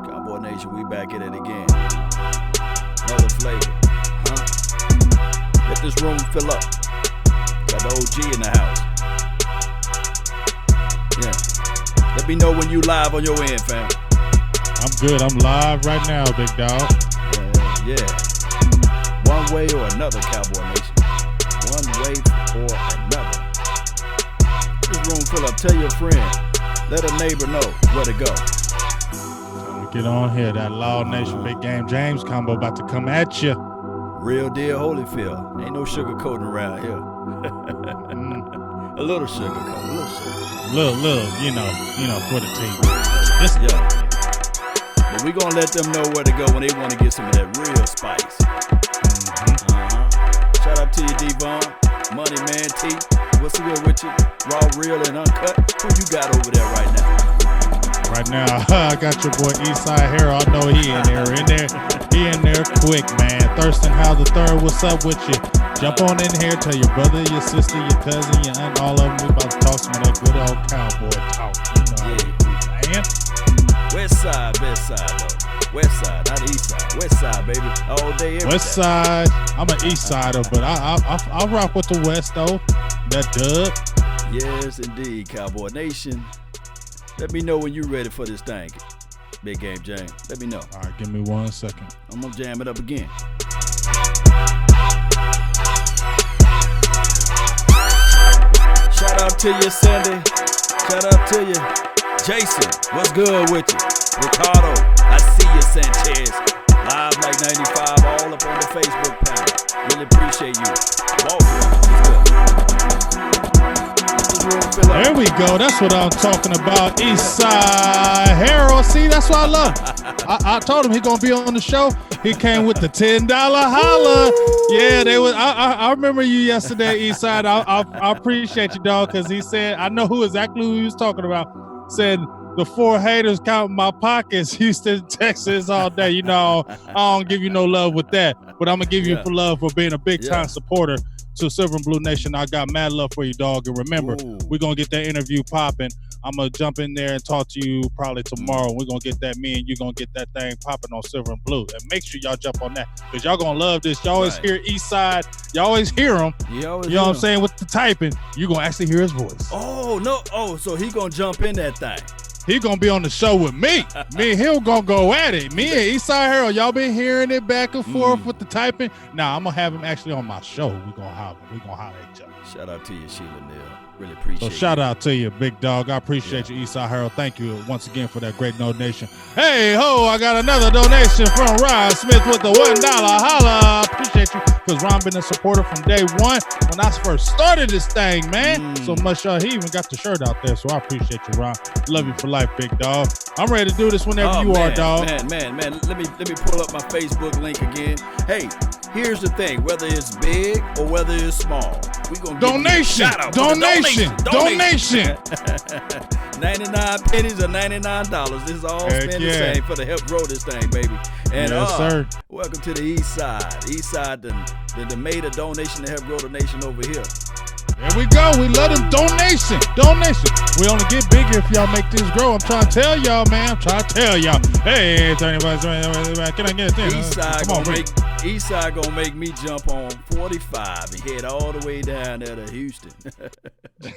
Cowboy Nation, we back at it again. Another flavor, huh? Let this room fill up. Got the OG in the house. Yeah. Let me know when you live on your end, fam. I'm good. I'm live right now, big dog. Yeah. One way or another, Cowboy Nation. One way or another. This room fill up. Tell your friend. Let a neighbor know where to go. Get on here. That Law Nation Big Game James combo about to come at you. Real deal Holyfield. Ain't no sugarcoating around here. A little sugarcoat. A little sugar. Little, you know, for the team. Yeah. But we gonna let them know where to go when they want to get some of that real spice. Shout out to you, D-Von, Money Man T. What's good with you? Raw, real, and uncut. Who you got over there right now? Right now, I got your boy Eastside Hero. I know he He in there quick, man. Thurston Howe the third, what's up with you? Jump on in here, tell your brother, your sister, your cousin, your aunt, all of them. We about to talk some of that good old cowboy talk. You know how we do, man. West side, best side, though. West side, not east side. West side, baby. All day, every West day. side, I'm an east sider, but I rock with the West, though. That dub. Yes, indeed, Cowboy Nation. Let me know when you're ready for this thing. Big Game James. Let me know. All right, give me 1 second. I'm going to jam it up again. Shout out to you, Sandy. Shout out to you, Jason. What's good with you? Ricardo. I see you, Sanchez. Live like 95, all up on the Facebook panel. Really appreciate you. There we go. That's what I'm talking about. Eastside Harold. See, that's what I love. I told him he gonna be on the show. He came with the $10 holla. Yeah, they was. I remember you yesterday, Eastside. I appreciate you, dog, because he said I know exactly who he was talking about. Said the 4 haters counting my pockets. Houston, Texas, all day. You know, I don't give you no love with that, but I'm gonna give you love for being a big time supporter to Silver and Blue Nation. I got mad love for you, dog. And remember, we're going to get that interview popping. I'm going to jump in there and talk to you probably tomorrow. We're going to get that, me and you going to get that thing popping on Silver and Blue. And make sure y'all jump on that because y'all going to love this. Y'all always hear East Side. Y'all always hear him. You know what I'm saying? With the typing, you're going to actually hear his voice. Oh, no. Oh, so he going to jump in that thing. He gonna be on the show with me. Me and him gonna go at it. Me and Eastside Harold, y'all been hearing it back and forth with the typing. Now I'm gonna have him actually on my show. We gonna holler at each other. Shout out to you, Sheila Neal. Really appreciate it. So shout out to you, big dog. I appreciate you, Eastside Harold. Thank you once again for that great donation. Hey ho, I got another donation from Ron Smith with the $1 holla. Appreciate you, because Ron been a supporter from day one when I first started this thing, man. So much he even got the shirt out there. So I appreciate you, Ron. Love you for life, big dog. I'm ready to do this whenever you are, dog. Man. Let me pull up my Facebook link again. Hey, here's the thing: whether it's big or whether it's small, we gonna donation. 99 pennies or $99. This is all spent the same for the help grow this thing, baby. And yes, sir. Welcome to the East Side. East Side done made a donation to help grow the nation over here. There we go. We love them. Donation. We only get bigger if y'all make this grow. I'm trying to tell y'all, man. Hey, 30 bucks. Can I get this? East Side gonna make me jump on 45 and head all the way down there to Houston. He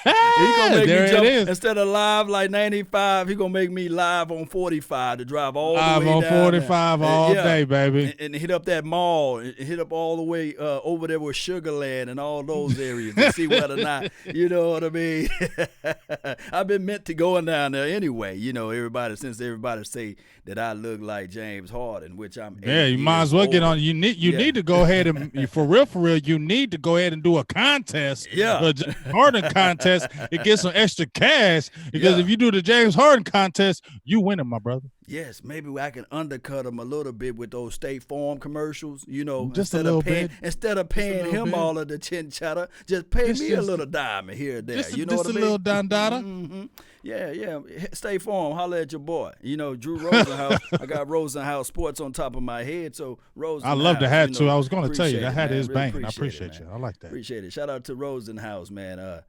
gonna make me jump instead of live like 95. He gonna make me live on 45 to drive all the way down. Live on 45 all day, baby. And hit up that mall. And hit up all the way over there with Sugarland and all those areas to see whether or not, you know what I mean. I've been meant to going down there anyway. You know, since everybody say that I look like James Harden, which I'm. Yeah, you might as well get on. You need to go ahead and for real. You need to go ahead and do a contest. A Harden contest. It gets some extra cash because if you do the James Harden contest, you winning, my brother. Yes, maybe I can undercut him a little bit with those State Farm commercials, you know, just instead of paying him all of the chin chatter, just pay me a little dime here and there. You know what I mean? Just a little dime. Mm-hmm. Yeah. State Farm, holler at your boy. You know, Drew Rosenhaus. I got Rosenhaus Sports on top of my head, so Rosenhaus. I love the hat too. I was going to tell you that hat is banging. I appreciate you. I like that. Appreciate it. Shout out to Rosenhaus, man.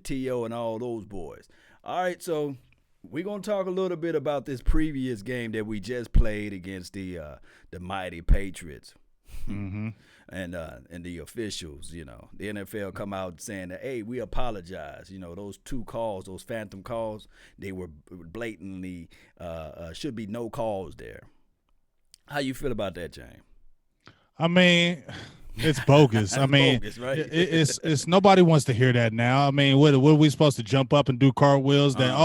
T.O. and all those boys. All right, so We're gonna talk a little bit about this previous game that we just played against the mighty Patriots. Mm-hmm. And the officials, the NFL come out saying that, hey, we apologize. Those two calls, those phantom calls, they were blatantly should be no calls there. How you feel about that, James? I mean, it's bogus. I mean, bogus, right? it's nobody wants to hear that now. I mean, what are we supposed to jump up and do cartwheels? That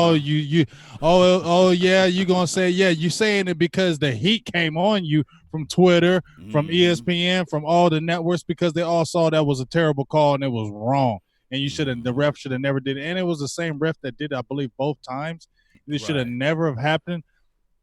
yeah, you gonna say you saying it because the heat came on you from Twitter, from ESPN, from all the networks, because they all saw that was a terrible call and it was wrong, and the ref should have never did it, and it was the same ref that did it, I believe, both times. This should have never have happened.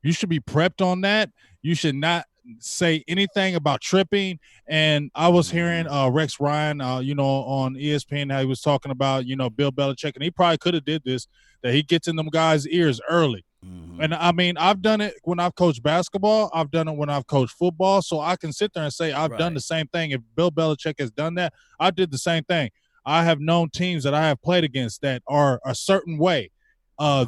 You should be prepped on that. You should not say anything about tripping. And I was hearing Rex Ryan, on ESPN, how he was talking about, Bill Belichick, and he probably could have did this, that he gets in them guys' ears early. And I mean, I've done it when I've coached basketball. I've done it when I've coached football. So I can sit there and say I've done the same thing. If Bill Belichick has done that, I did the same thing. I have known teams that I have played against that are a certain way.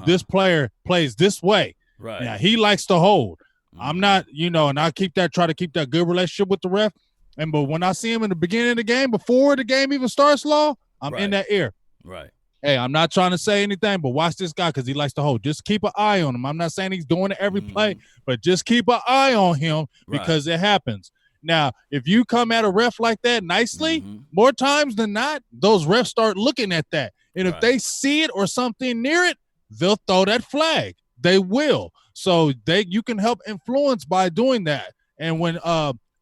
This player plays this way. Right. Yeah, he likes to hold. I'm not, and I try to keep that good relationship with the ref. But when I see him in the beginning of the game, before the game even starts, I'm in that ear. Right. Hey, I'm not trying to say anything, but watch this guy because he likes to hold. Just keep an eye on him. I'm not saying he's doing it every play, but just keep an eye on him because it happens. Now, if you come at a ref like that nicely, more times than not, those refs start looking at that. And if they see it or something near it, they'll throw that flag. They will. So you can help influence by doing that. And when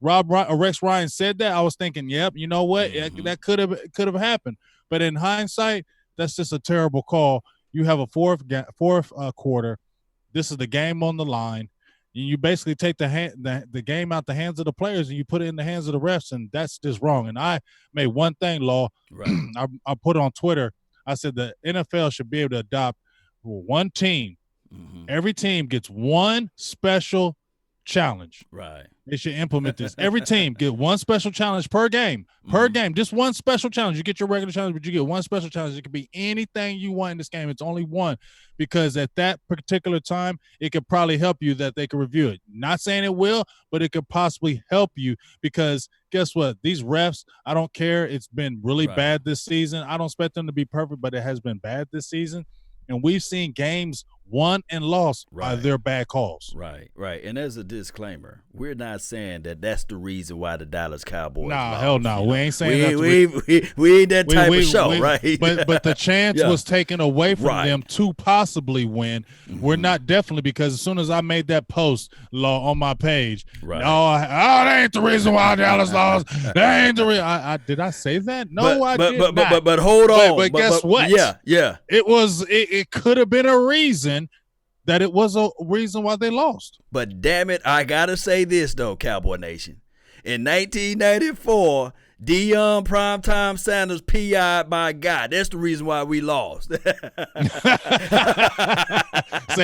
Rex Ryan said that, I was thinking, yep, you know what? That could have happened. But in hindsight, that's just a terrible call. You have a fourth quarter. This is the game on the line. You basically take the game out the hands of the players and you put it in the hands of the refs, and that's just wrong. And I made one thing, Law. Right. I put on Twitter. I said the NFL should be able to adopt one team. Every team gets one special challenge. Right. They should implement this. Every team get one special challenge per game. Per game, just one special challenge. You get your regular challenge, but you get one special challenge. It could be anything you want in this game. It's only one, because at that particular time, it could probably help you that they could review it. Not saying it will, but it could possibly help you, because guess what? These refs, I don't care. It's been really bad this season. I don't expect them to be perfect, but it has been bad this season. And we've seen games won and lost by their bad calls. Right. And as a disclaimer, we're not saying that that's the reason why the Dallas Cowboys lost. Hell no. We ain't saying that. We ain't that type of show, right? But the chance was taken away from them to possibly win. We're not definitely, because as soon as I made that post on my page, that ain't the reason why Dallas lost. That ain't the reason. Did I say that? No, I did not. But hold on. But guess what? Yeah. It could have been a reason that it was a reason why they lost. But damn it, I gotta say this though, Cowboy Nation. In 1994, Deion Primetime Sanders PI'd my guy. That's the reason why we lost. Say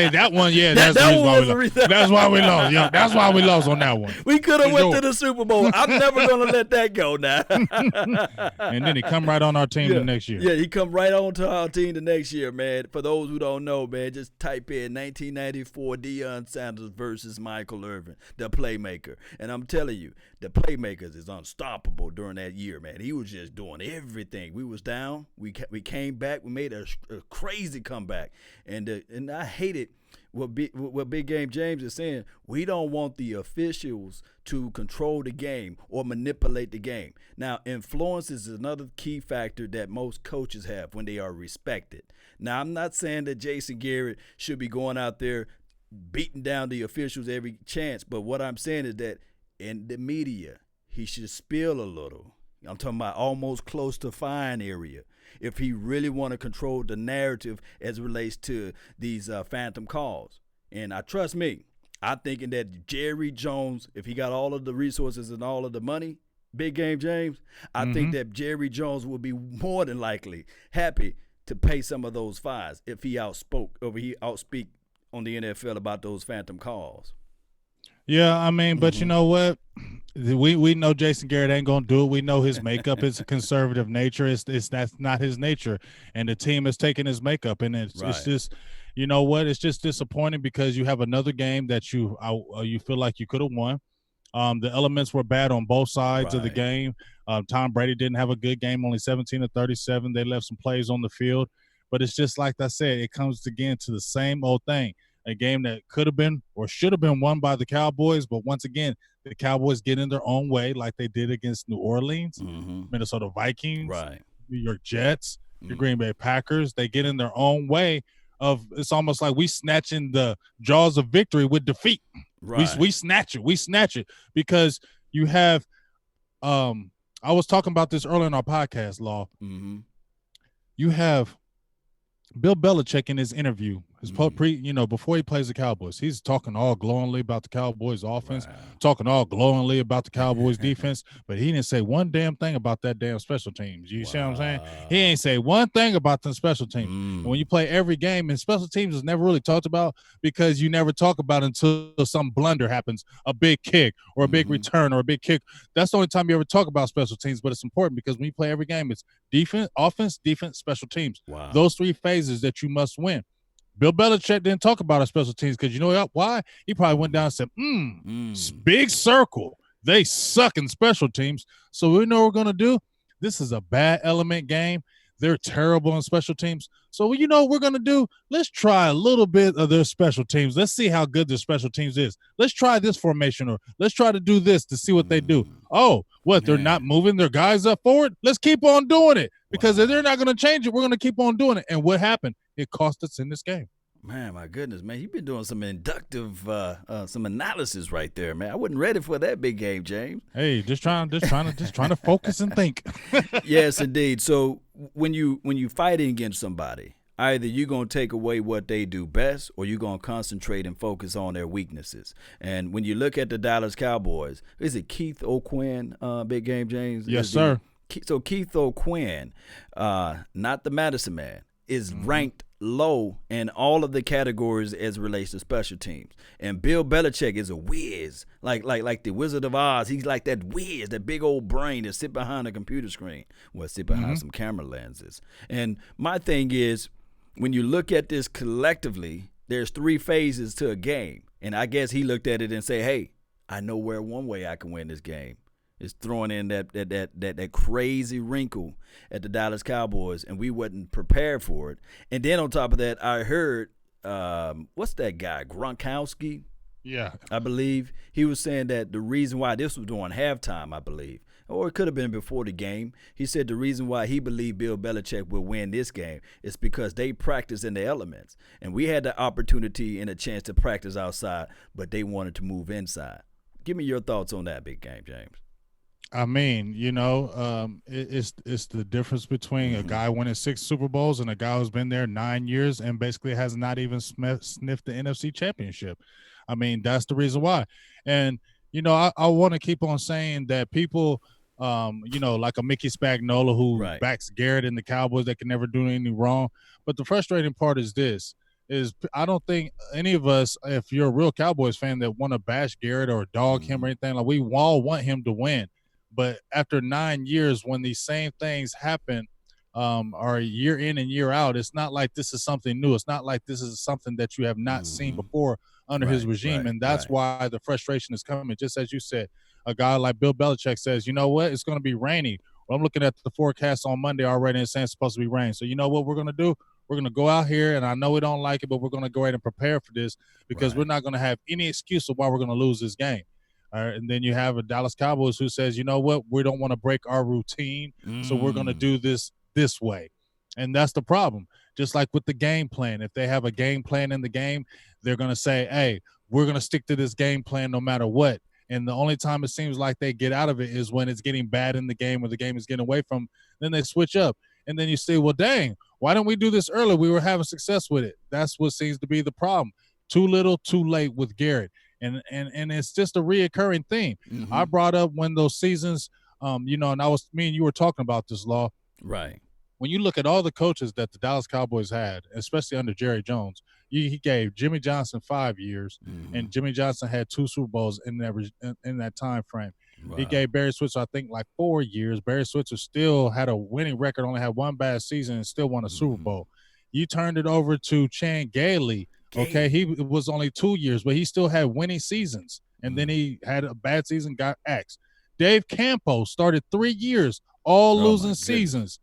that one, that's the reason. That's why we lost. Yeah, that's why we lost on that one. We could have went to the Super Bowl. I'm never gonna let that go now. And then he come right on our team the next year. Yeah, he come right on to our team the next year, man. For those who don't know, man, just type in 1994 Deion Sanders versus Michael Irvin, the playmaker. And I'm telling you, the playmakers is unstoppable during that year, man. He was just doing everything. We was down. We came back. We made a crazy comeback. And I hated what Big Game James is saying. We don't want the officials to control the game or manipulate the game. Now, influence is another key factor that most coaches have when they are respected. Now, I'm not saying that Jason Garrett should be going out there beating down the officials every chance, but what I'm saying is that in the media, he should spill a little. I'm talking about almost close to fine area, if he really want to control the narrative as it relates to these phantom calls. And trust me, I'm thinking that Jerry Jones, if he got all of the resources and all of the money, Big Game James, I think that Jerry Jones would be more than likely happy to pay some of those fines if he outspeak on the NFL about those phantom calls. Yeah, I mean, but you know what? We know Jason Garrett ain't gonna do it. We know his makeup is a conservative nature. That's not his nature, and the team has taken his makeup, and it's just, you know what? It's just disappointing because you have another game that you feel like you could have won. The elements were bad on both sides of the Right. game. Tom Brady didn't have a good game, only 17 to 37. They left some plays on the field. But it's just like I said, it comes again to the same old thing. A game that could have been or should have been won by the Cowboys. But once again, the Cowboys get in their own way like they did against New Orleans, Mm-hmm. Minnesota Vikings, Right. New York Jets, your Mm. Green Bay Packers. They get in their own way of it's almost like we snatching the jaws of victory with defeat. Right. We snatch it because you have I was talking about this earlier in our podcast, Law. Mm-hmm. You have Bill Belichick in his interview, his Mm. before he plays the Cowboys, he's talking all glowingly about the Cowboys offense, Wow. talking all glowingly about the Cowboys defense, but he didn't say one damn thing about that damn special teams. You see what I'm saying? He Wow. ain't say one thing about the special teams. And when you Mm. play every game, and special teams is never really talked about because you never talk about it until some blunder happens, a big kick or a big Mm-hmm. return or a big kick. That's the only time you ever talk about special teams, but it's important because when you play every game, it's defense, offense, defense, special teams. Wow. Those three phases that you must win. Bill Belichick didn't talk about our special teams because you know why? He probably went down and said, Mm. big circle. They suck in special teams. So we know what we're going to do. This is a bad element game. They're terrible in special teams. So you know what we're going to do? Let's try a little bit of their special teams. Let's see how good their special teams is. Let's try this formation or let's try to do this to see what they do. Oh, what? They're not Man. moving their guys up forward? Let's keep on doing it because Wow. if they're not going to change it, we're going to keep on doing it. And what happened? It cost us in this game. Man, my goodness, man, you've been doing some inductive, some analysis right there, man. I wasn't ready for that big game, James. Hey, just trying to focus and think. Yes, indeed. So when you fighting against somebody, either you're gonna take away what they do best, or you're gonna concentrate and focus on their weaknesses. And when you look at the Dallas Cowboys, is it Keith O'Quinn, big game, James? Yes, sir. So Keith O'Quinn, not the Madison man, is ranked low in all of the categories as it relates to special teams. And Bill Belichick is a whiz, like the Wizard of Oz. He's like that whiz, that big old brain that sit behind a computer screen, well, sit behind some camera lenses. And my thing is, when you look at this collectively, there's three phases to a game. And I guess he looked at it and say, hey, I know where one way I can win this game is throwing in that crazy wrinkle at the Dallas Cowboys, and we wasn't prepared for it. And then on top of that, I heard what's that guy, Gronkowski? Yeah. I believe he was saying that the reason why this was during halftime, I believe, or it could have been before the game. He said the reason why he believed Bill Belichick will win this game is because they practice in the elements, and we had the opportunity and a chance to practice outside, but they wanted to move inside. Give me your thoughts on that, big game, James. I mean, it's the difference between a guy winning 6 Super Bowls and a guy who's been there 9 years and basically has not even sniffed the NFC Championship. I mean, that's the reason why. And I want to keep on saying that people, like a Mickey Spagnola who backs Garrett and the Cowboys that can never do anything wrong. But the frustrating part is this. I don't think any of us, if you're a real Cowboys fan, that want to bash Garrett or dog him or anything, like we all want him to win. But after 9 years, when these same things happen, or year in and year out, it's not like this is something new. It's not like this is something that you have not seen before under his regime. And that's why the frustration is coming. Just as you said, a guy like Bill Belichick says, you know what, it's going to be rainy. Well, I'm looking at the forecast on Monday already and saying it's supposed to be rain. So you know what we're going to do? We're going to go out here, and I know we don't like it, but we're going to go ahead and prepare for this because we're not going to have any excuse of why we're going to lose this game. And then you have a Dallas Cowboys who says, you know what, we don't want to break our routine, so we're going to do this way. And that's the problem. Just like with the game plan, if they have a game plan in the game, they're going to say, hey, we're going to stick to this game plan no matter what. And the only time it seems like they get out of it is when it's getting bad in the game or the game is getting away from them. Then they switch up. And then you say, well, dang, why didn't we do this earlier? We were having success with it. That's what seems to be the problem. Too little, too late with Garrett. And it's just a reoccurring theme. I brought up when those seasons, and me and you were talking about this, Law. Right. When you look at all the coaches that the Dallas Cowboys had, especially under Jerry Jones, he gave Jimmy Johnson 5 years, and Jimmy Johnson had 2 Super Bowls in that time frame. Wow. He gave Barry Switzer, I think, like 4 years. Barry Switzer still had a winning record, only had one bad season, and still won a Super Bowl. You turned it over to Chan Gailey. Okay, he was only 2 years, but he still had winning seasons. And then he had a bad season, got axed. Dave Campo started 3 years, all losing seasons,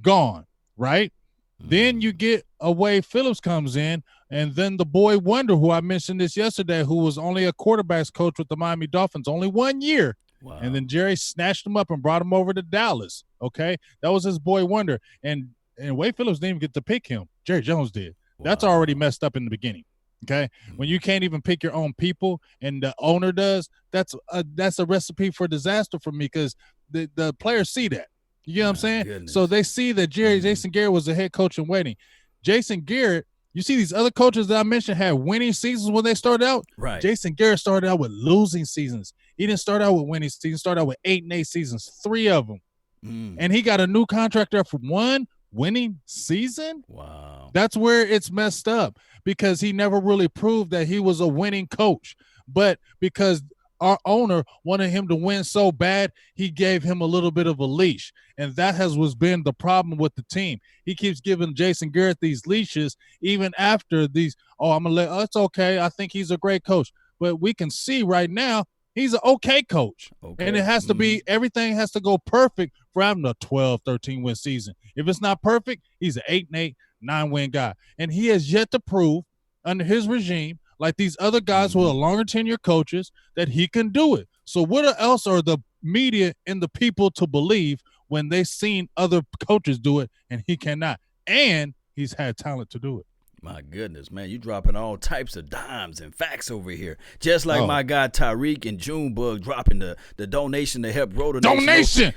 gone, right? Then you get Wade Phillips comes in, and then the boy wonder, who I mentioned this yesterday, who was only a quarterbacks coach with the Miami Dolphins, only 1 year. Wow. And then Jerry snatched him up and brought him over to Dallas, okay? That was his boy wonder. And Wade Phillips didn't even get to pick him. Jerry Jones did. Wow. That's already messed up in the beginning, okay? When you can't even pick your own people and the owner does, that's a recipe for disaster for me, because the players see that. You know what I'm saying? Goodness. So they see that Jason Garrett was the head coach in waiting. Jason Garrett, you see these other coaches that I mentioned had winning seasons when they started out. Right. Jason Garrett started out with losing seasons. He didn't start out with winning seasons. He started out with 8-8 seasons, 3 of them. And he got a new contract after 1 winning season. Wow. That's where it's messed up, because he never really proved that he was a winning coach. But because our owner wanted him to win so bad, he gave him a little bit of a leash. And that was been the problem with the team. He keeps giving Jason Garrett these leashes, even after these, it's okay. I think he's a great coach. But we can see right now, he's an okay coach. Okay. And it has to be, everything has to go perfect for having a 12, 13-win season. If it's not perfect, he's an 8-8, 9-win guy. And he has yet to prove under his regime, like these other guys who are longer tenure coaches, that he can do it. So what else are the media and the people to believe when they've seen other coaches do it and he cannot? And he's had talent to do it. My goodness, man, you dropping all types of dimes and facts over here. Just like my guy Tyreek and Junebug dropping the donation to help grow the donation.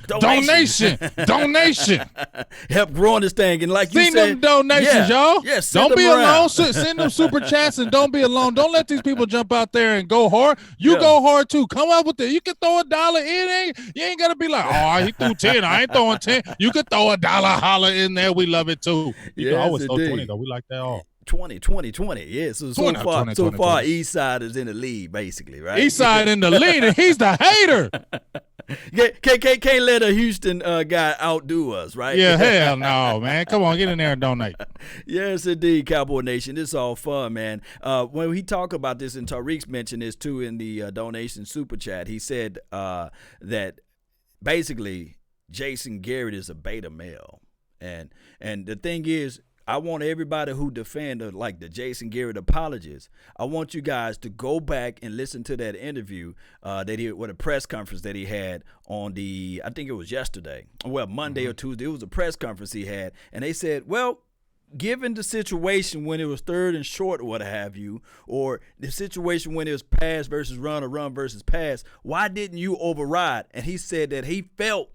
Help growing this thing. And like you said, send them donations, y'all. Yes, don't be alone. Send them super chats and don't be alone. Don't let these people jump out there and go hard. You go hard too. Come up with it. You can throw $1 in. You ain't gotta be like, he threw 10. I ain't throwing 10. You can throw $1 holler in there. We love it too. You can always throw 20 though. We like that all. 20. Yeah, so far, East Side is in the lead, basically, right? East Side in the lead, and he's the hater. Can't let a Houston guy outdo us, right? Yeah, hell no, man. Come on, get in there and donate. Yes, indeed, Cowboy Nation. It's all fun, man. When we talk about this, and Tariq's mentioned this too in the donation super chat, he said that basically Jason Garrett is a beta male, and the thing is, I want everybody who defend the Jason Garrett apologists, I want you guys to go back and listen to that interview with a press conference that he had on I think it was yesterday, Monday or Tuesday. It was a press conference he had, and they said, well, given the situation when it was 3rd and short or what have you, or the situation when it was pass versus run or run versus pass, why didn't you override? And he said that he felt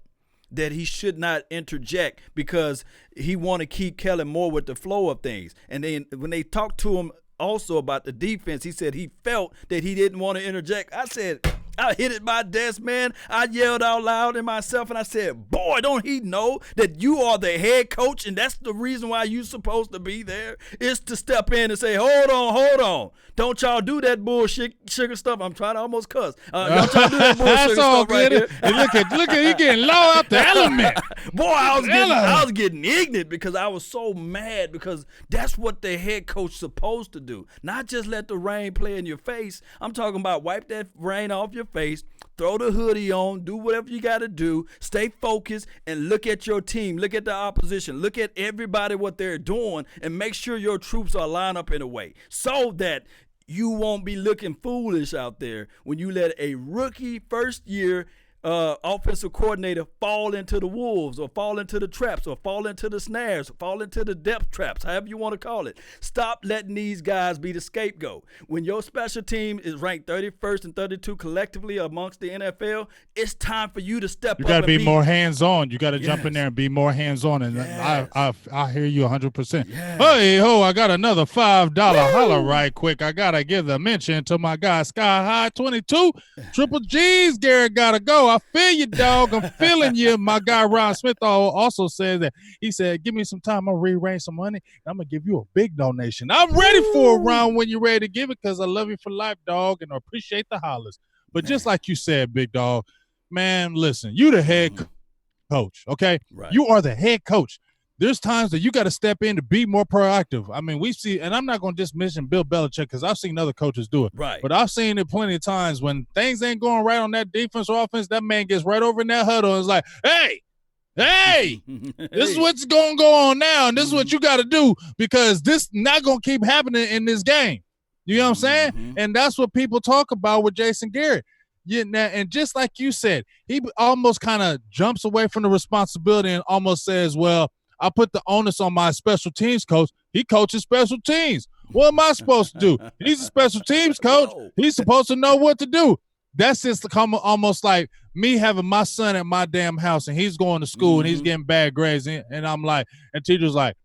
that he should not interject because he want to keep Kellen Moore with the flow of things. And then when they talked to him also about the defense, he said he felt that he didn't want to interject. I said, I hit it my desk, man. I yelled out loud in myself, and I said, boy, don't he know that you are the head coach, and that's the reason why you supposed to be there, is to step in and say, hold on. Don't y'all do that bullshit sugar stuff. I'm trying to almost cuss. Y'all try to do that bullshit stuff right here. And look at he getting low out the element. Boy, I was getting ignorant because I was so mad, because that's what the head coach supposed to do. Not just let the rain play in your face. I'm talking about wipe that rain off your face, throw the hoodie on, do whatever you got to do, stay focused, and look at your team, look at the opposition, look at everybody, what they're doing, and make sure your troops are lined up in a way so that you won't be looking foolish out there when you let a rookie first-year offensive coordinator fall into the wolves, or fall into the traps, or fall into the snares, or fall into the depth traps, however you want to call it. Stop letting these guys be the scapegoat. When your special team is ranked 31st and 32 collectively amongst the NFL, it's time for you to step up. You got to be more hands-on. You got to jump in there and be more hands-on. And I hear you 100%. Yes. Hey, ho, I got another $5 holler right quick. I got to give the mention to my guy, Sky High 22. Triple G's, Garrett got to go. I feel you, dog. I'm feeling you. My guy Ron Smith also said that. He said, give me some time. I'm going to rearrange some money. I'm going to give you a big donation. I'm ready for it, Ron, when you're ready to give it, because I love you for life, dog, and I appreciate the hollers. But just like you said, big dog, man, listen, you the head coach, okay? Right. You are the head coach. there's times that you got to step in to be more proactive. I mean, we see, and I'm not going to just mention Bill Belichick because I've seen other coaches do it. Right. But I've seen it plenty of times when things ain't going right on that defense or offense, that man gets right over in that huddle and is like, hey, this is what's going to go on now, and this is what you got to do because this not going to keep happening in this game. You know what I'm saying? And that's what people talk about with Jason Garrett. Yeah, and just like you said, he almost kind of jumps away from the responsibility and almost says, well, I put the onus on my special teams coach. He coaches special teams. What am I supposed to do? He's a special teams coach. He's supposed to know what to do. That's just almost like me having my son at my damn house and he's going to school and he's getting bad grades. And I'm like, and teacher's like,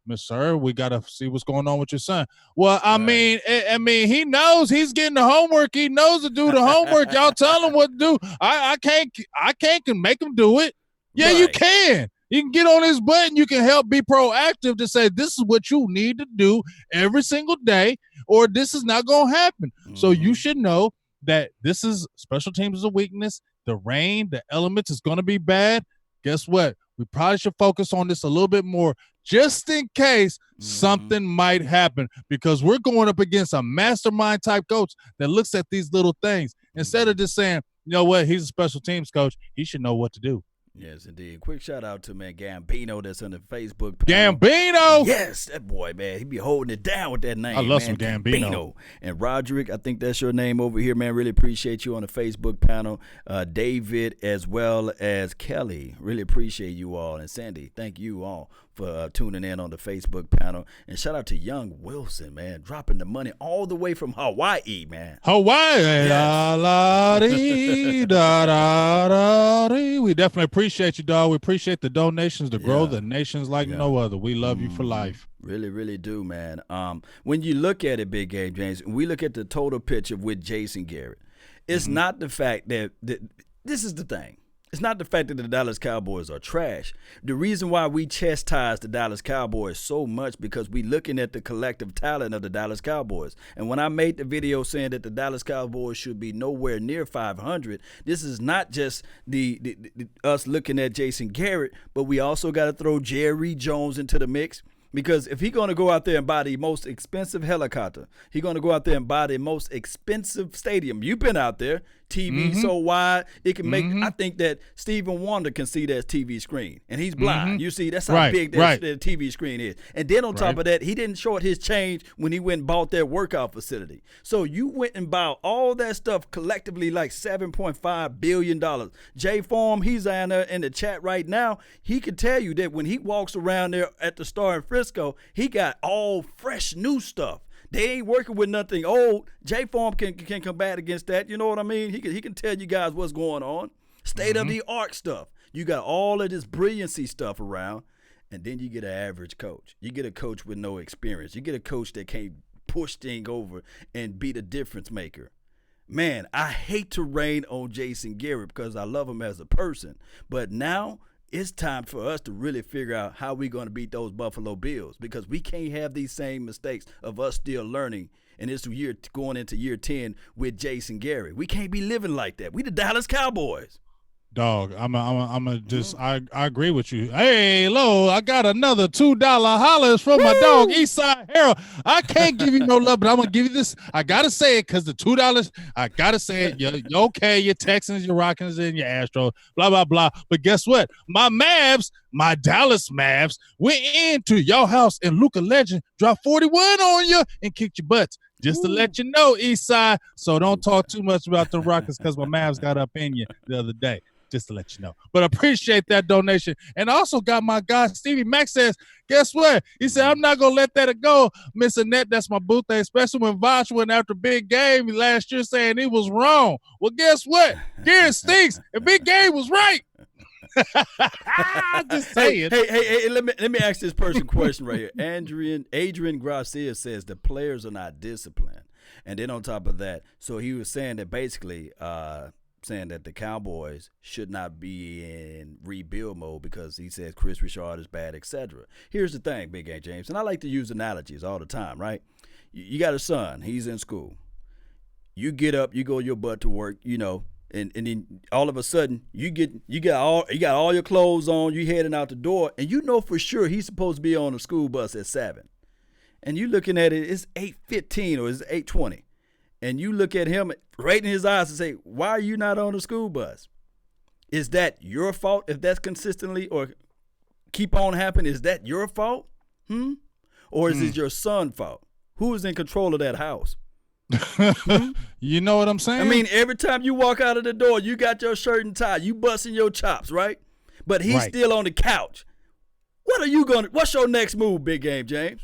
Miss Sir, we got to see what's going on with your son. Well, I mean, he knows he's getting the homework. He knows to do the homework. Y'all tell him what to do. I can't make him do it. Yeah, you can. You can get on his butt and you can help be proactive to say this is what you need to do every single day or this is not going to happen. So you should know that this is special teams is a weakness. The rain, the elements is going to be bad. Guess what? We probably should focus on this a little bit more just in case something might happen because we're going up against a mastermind type coach that looks at these little things. Instead of just saying, you know what, he's a special teams coach, he should know what to do. Yes, indeed. Quick shout out to man Gambino that's on the Facebook panel. Gambino! Yes, that boy, man. He be holding it down with that name. I love some Gambino. And Roderick, I think that's your name over here, man. Really appreciate you on the Facebook panel. David as well as Kelly. Really appreciate you all. And Sandy, thank you all for tuning in on the Facebook panel. And shout out to Young Wilson, man. Dropping the money all the way from Hawaii, man. Hawaii. Yes. We definitely appreciate you, dog. We appreciate the donations to grow the nations like no other. We love you for life. Really, really do, man. When you look at it, Big Game James, we look at the total picture with Jason Garrett. It's not the fact that this is the thing. It's not the fact that the Dallas Cowboys are trash. The reason why we chastise the Dallas Cowboys so much because we looking at the collective talent of the Dallas Cowboys. And when I made the video saying that the Dallas Cowboys should be nowhere near 500, this is not just the us looking at Jason Garrett, but we also got to throw Jerry Jones into the mix. Because if he's going to go out there and buy the most expensive helicopter, he's going to go out there and buy the most expensive stadium. You've been out there. TV so wide, it can make, I think that Stephen Wonder can see that TV screen. And he's blind. You see, that's how big that TV screen is. And then on top of that, he didn't short his change when he went and bought that workout facility. So you went and bought all that stuff collectively like $7.5 billion. Jay Form, he's down there in the chat right now. He can tell you that when he walks around there at the Star in Frisco, he got all fresh new stuff. They ain't working with nothing old. J-Form can combat against that. You know what I mean? He can tell you guys what's going on. State-of-the-art stuff. You got all of this brilliancy stuff around, and then you get an average coach. You get a coach with no experience. You get a coach that can't push things over and be the difference maker. Man, I hate to rain on Jason Garrett because I love him as a person. But now it's time for us to really figure out how we're going to beat those Buffalo Bills because we can't have these same mistakes of us still learning. And it's year going into year 10 with Jason Garrett. We can't be living like that. We the Dallas Cowboys. Dog, I agree with you. Hey, Lo, I got another $2 hollers from my dog, Eastside Harold. I can't give you no love, but I'm going to give you this. I got to say it because the $2, I got to say it. You're okay, your Texans, your Rockets, and your Astros, blah, blah, blah. But guess what? My Dallas Mavs, went into your house and Luka Legend dropped 41 on you and kicked your butts. Just to let you know, Eastside. So don't talk too much about the Rockets because my Mavs got up in you the other day. Just to let you know. But appreciate that donation. And also got my guy, Stevie Mack says, guess what? He said, I'm not going to let that go, Miss Annette. That's my boo thing, especially when Vosh went after Big Game last year saying he was wrong. Well, guess what? Garrett stinks, and Big Game was right. Just saying. Hey, let me ask this person a question right here. Adrian Garcia says the players are not disciplined. And then on top of that, so he was saying that basically saying that the Cowboys should not be in rebuild mode because he says Chris Richard is bad, etc. Here's the thing, Big A. James, and I like to use analogies all the time, right? You got a son. He's in school. You get up, you go your butt to work, And then all of a sudden you got all your clothes on, you heading out the door, and you know for sure he's supposed to be on the school bus at 7. And you looking at it, it's 8:15 or it's 8:20. And you look at him right in his eyes and say, why are you not on the school bus? Is that your fault if that's consistently or keep on happening? Is that your fault? Or is it your son's fault? Who is in control of that house? You know what I'm saying? I mean, every time you walk out of the door, you got your shirt and tie. You busting your chops, right? But he's still on the couch. What's your next move, Big Game James?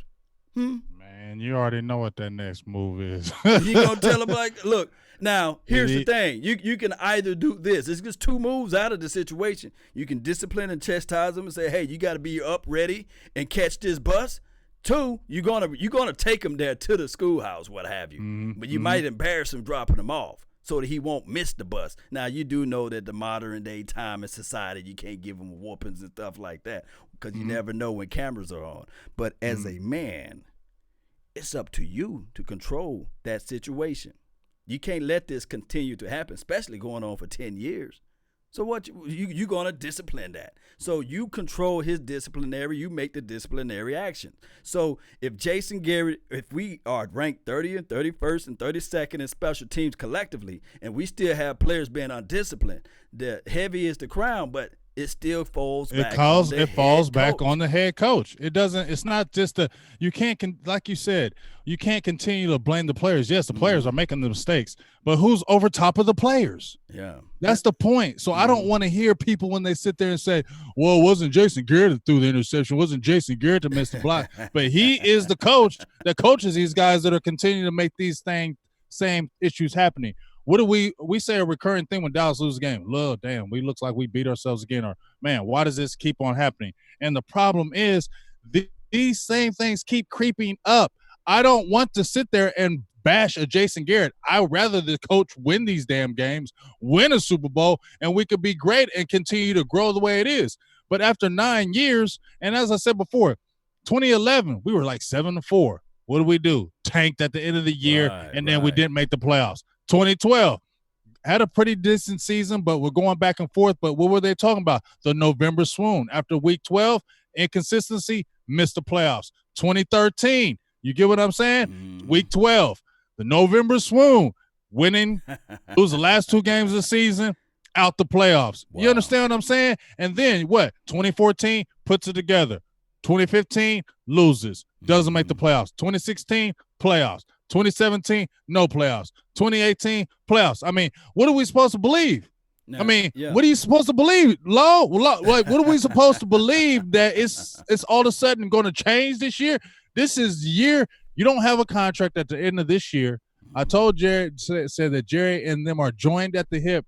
Man, you already know what that next move is. You gonna tell him like, look, now here's the thing. You can either do this. It's just 2 moves out of the situation. You can discipline and chastise him and say, hey, you got to be up, ready, and catch this bus. 2, you're gonna take him there to the schoolhouse, what have you. But you might embarrass him dropping him off so that he won't miss the bus. Now, you do know that the modern day time and society, you can't give him whoopings and stuff like that because you never know when cameras are on. But as a man, it's up to you to control that situation. You can't let this continue to happen, especially going on for 10 years. So what you going to discipline that. So you control his disciplinary, you make the disciplinary action. So if Jason Garrett, if we are ranked 30th and 31st and 32nd in special teams collectively, and we still have players being undisciplined, the heavy is the crown, but it still falls back on the on the head coach. It doesn't. It's not just you can't, like you said, you can't continue to blame the players. Yes, the players are making the mistakes, but who's over top of the players? Yeah, that's the point. So I don't want to hear people when they sit there and say, well, it wasn't Jason Garrett that threw the interception. It wasn't Jason Garrett that missed the block, but he is the coach that coaches these guys that are continuing to make these same issues happening. What do we say a recurring thing when Dallas loses a game? Look, damn, we looks like we beat ourselves again. Or, man, why does this keep on happening? And the problem is these same things keep creeping up. I don't want to sit there and bash a Jason Garrett. I'd rather the coach win these damn games, win a Super Bowl, and we could be great and continue to grow the way it is. But after 9 years, and as I said before, 2011, we were like 7-4. What do we do? Tanked at the end of the year, and then we didn't make the playoffs. 2012 had a pretty decent season, but we're going back and forth. But what were they talking about? The November swoon. After week 12, inconsistency, missed the playoffs. 2013, you get what I'm saying? Week 12, the November swoon, winning, lose the last 2 games of the season, out the playoffs. Wow. You understand what I'm saying? And then what? 2014 puts it together. 2015 loses, doesn't make the playoffs. 2016 playoffs. 2017 no playoffs. 2018 playoffs. I mean, what are we supposed to believe? No, what are you supposed to believe? Like, what are we supposed to believe that it's all of a sudden going to change this year? This is the year you don't have a contract at the end of this year. I told Jared, said that Jerry and them are joined at the hip.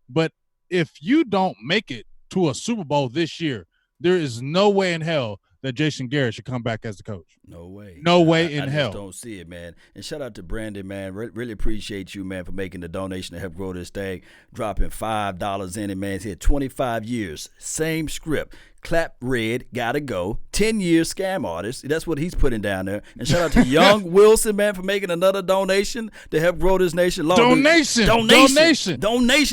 But if you don't make it to a Super Bowl this year, there is no way in hell that Jason Garrett should come back as the coach. No way. No way in hell. I just don't see it, man. And shout out to Brandon, man. Really appreciate you, man, for making the donation to help grow this thing, dropping $5 in it, man. He's had 25 years, same script. Clap red, gotta go. 10 years scam artist. That's what he's putting down there. And shout out to Young Wilson, man, for making another donation to help grow this nation. Donation.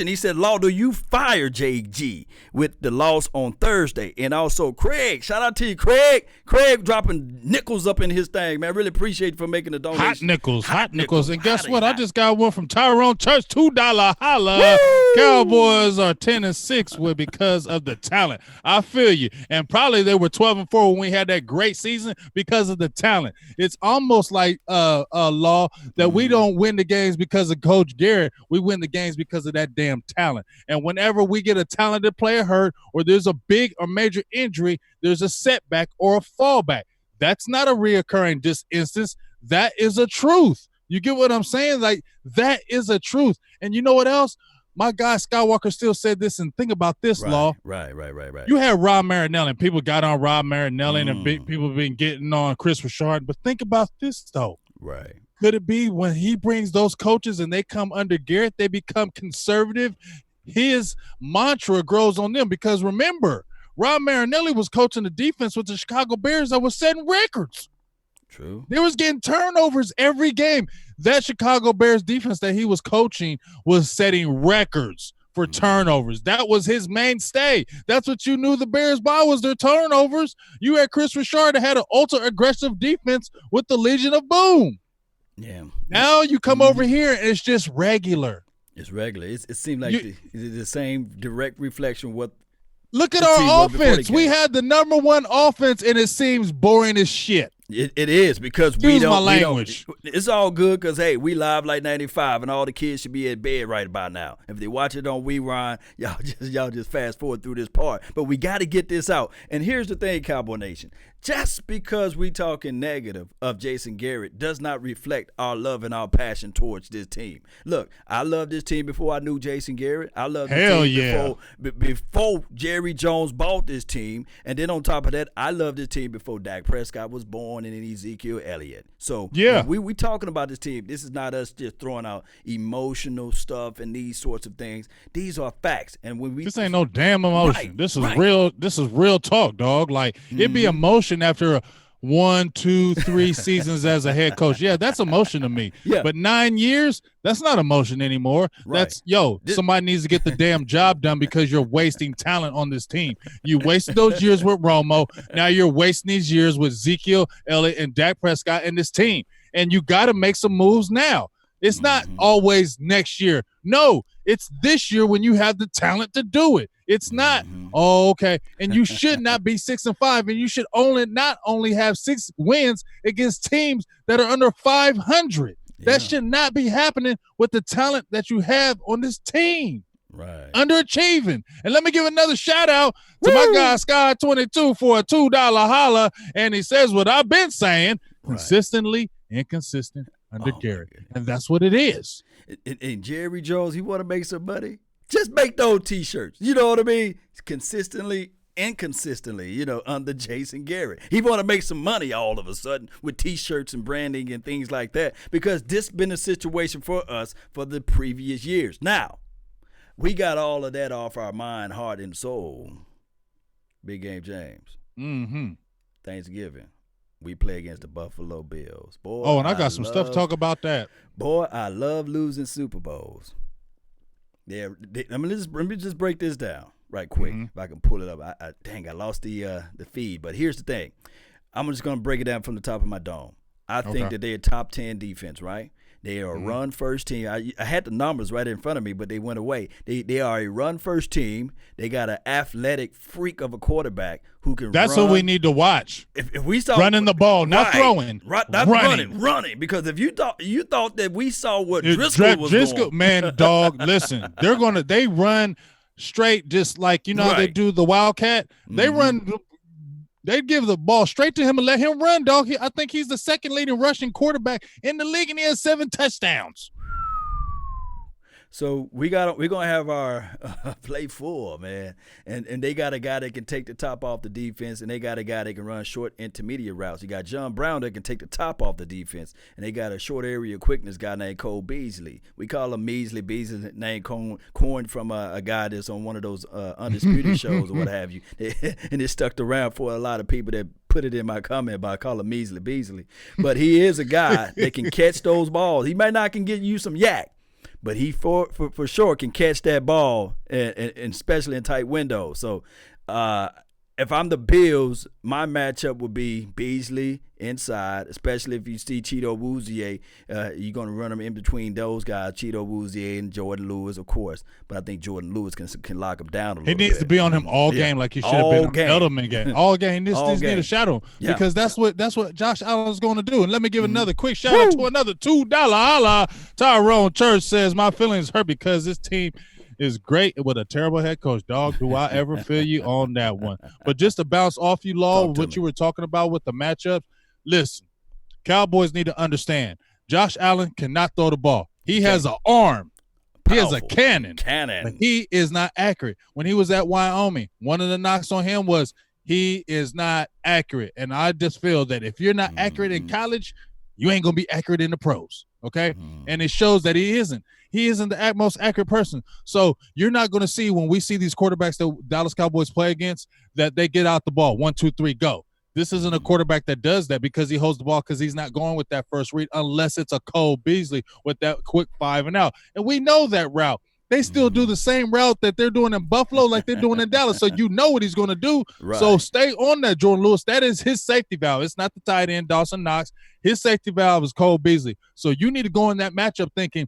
He said, Law, do you fire JG with the loss on Thursday? And also Craig. Shout out to you, Craig. Craig dropping nickels up in his thing, man. Really appreciate you for making the donation. Hot nickels. And guess what? I just got one from Tyrone Church, $2 holla. Woo! Cowboys are 10-6 because of the talent. I feel you. And probably they were 12-4 when we had that great season because of the talent. It's almost like a law that we don't win the games because of Coach Garrett. We win the games because of that damn talent. And whenever we get a talented player hurt or there's a big or major injury, there's a setback or a fallback. That's not a reoccurring instance. That is a truth. You get what I'm saying? Like, that is a truth. And you know what else? My guy Skywalker still said this, and think about this, Law. Right. You had Rob Marinelli, and people got on Rob Marinelli, and people have been getting on Chris Richard. But think about this, though. Right. Could it be when he brings those coaches and they come under Garrett, they become conservative? His mantra grows on them because, remember, Rob Marinelli was coaching the defense with the Chicago Bears that was setting records. True. They was getting turnovers every game. That Chicago Bears defense that he was coaching was setting records for turnovers. That was his mainstay. That's what you knew the Bears by was their turnovers. You had Chris Richard that had an ultra-aggressive defense with the Legion of Boom. Yeah. Now you come over here and it's just regular. It's regular. It seemed like the same direct reflection of what. Look at our offense. We had the number one offense, and it seems boring as shit. It is because Excuse my language. It's all good because, hey, we live like 95, and all the kids should be in bed right about now. If they watch it on Rewind, y'all just fast forward through this part. But we got to get this out. And here's the thing, Cowboy Nation. Just because we talking negative of Jason Garrett does not reflect our love and our passion towards this team. Look, I loved this team before I knew Jason Garrett. I loved the team before Jerry Jones bought this team. And then on top of that, I loved this team before Dak Prescott was born and then Ezekiel Elliott. So we talking about this team. This is not us just throwing out emotional stuff and these sorts of things. These are facts. And when this ain't no damn emotion. Right, this is real. This is real talk, dog. Like it'd be emotion after 1, 2, 3 seasons as a head coach. Yeah, that's emotion to me. Yeah. But 9 years, that's not emotion anymore. Right. That's somebody needs to get the damn job done because you're wasting talent on this team. You wasted those years with Romo. Now you're wasting these years with Ezekiel Elliott and Dak Prescott and this team. And you got to make some moves now. It's not always next year. No, it's this year when you have the talent to do it. It's not, okay. And you should not be 6-5, and you should not only have 6 wins against teams that are under 500. Yeah. That should not be happening with the talent that you have on this team. Right. Underachieving. And let me give another shout out to my guy, Sky22, for a $2 holla. And he says what I've been saying, consistently inconsistent under Garrett. And that's what it is. And Jerry Jones, he want to make some money? Just make those T-shirts. You know what I mean? Consistently, inconsistently, under Jason Garrett. He want to make some money all of a sudden with T-shirts and branding and things like that because this been a situation for us for the previous years. Now, we got all of that off our mind, heart, and soul. Big Game James. Thanksgiving. We play against the Buffalo Bills. Boy, and I got some stuff to talk about that. Boy, I love losing Super Bowls. Yeah, let me just break this down right quick. If I can pull it up. I lost the feed. But here's the thing. I'm just going to break it down from the top of my dome. I think that they're a top 10 defense, right? They are a run-first team. I had the numbers right in front of me, but they went away. They are a run-first team. They got an athletic freak of a quarterback who can That's run. what we need to watch. If we saw running the ball, not throwing. Running. Because if you thought that we saw what Driscoll was doing. Man, dog, listen. They run straight just like, how they do the Wildcat. They run – they give the ball straight to him and let him run, dog. I think he's the second leading rushing quarterback in the league, and he has 7 touchdowns. So we're gonna have our play full, man, and they got a guy that can take the top off the defense, and they got a guy that can run short intermediate routes. You got John Brown that can take the top off the defense, and they got a short area quickness guy named Cole Beasley. We call him Measley. Beasley name coined from a guy that's on one of those undisputed shows or what have you, and it stuck around for a lot of people that put it in my comment by calling Measley Beasley. But he is a guy that can catch those balls. He might not can get you some yak, but he for sure can catch that ball, and especially in tight windows. So if I'm the Bills, my matchup would be Beasley inside, especially if you see Cheeto Woozier. You're going to run them in between those guys, Cheeto Woozier and Jordan Lewis, of course. But I think Jordan Lewis can lock him down a little bit. He needs to be on him all game like he should have been on Edelman game. All game. This need to shadow him because that's what Josh Allen's going to do. And let me give another quick shout out to another $2 holla. Tyrone Church says, my feelings hurt because this team is great with a terrible head coach. Dog, do I ever feel you on that one? But just to bounce off you, Law, what you were talking about with the matchups, listen, Cowboys need to understand, Josh Allen cannot throw the ball. He has an arm. He has a cannon. But he is not accurate. When he was at Wyoming, one of the knocks on him was he is not accurate. And I just feel that if you're not accurate in college, you ain't going to be accurate in the pros, okay? And it shows that he isn't. He isn't the most accurate person. So you're not going to see when we see these quarterbacks that Dallas Cowboys play against that they get out the ball, 1, 2, 3, go. This isn't a quarterback that does that because he holds the ball because he's not going with that first read unless it's a Cole Beasley with that quick 5 and out. And we know that route. They still do the same route that they're doing in Buffalo like they're doing in Dallas. So you know what he's going to do. Right. So stay on that, Jordan Lewis. That is his safety valve. It's not the tight end, Dawson Knox. His safety valve is Cole Beasley. So you need to go in that matchup thinking,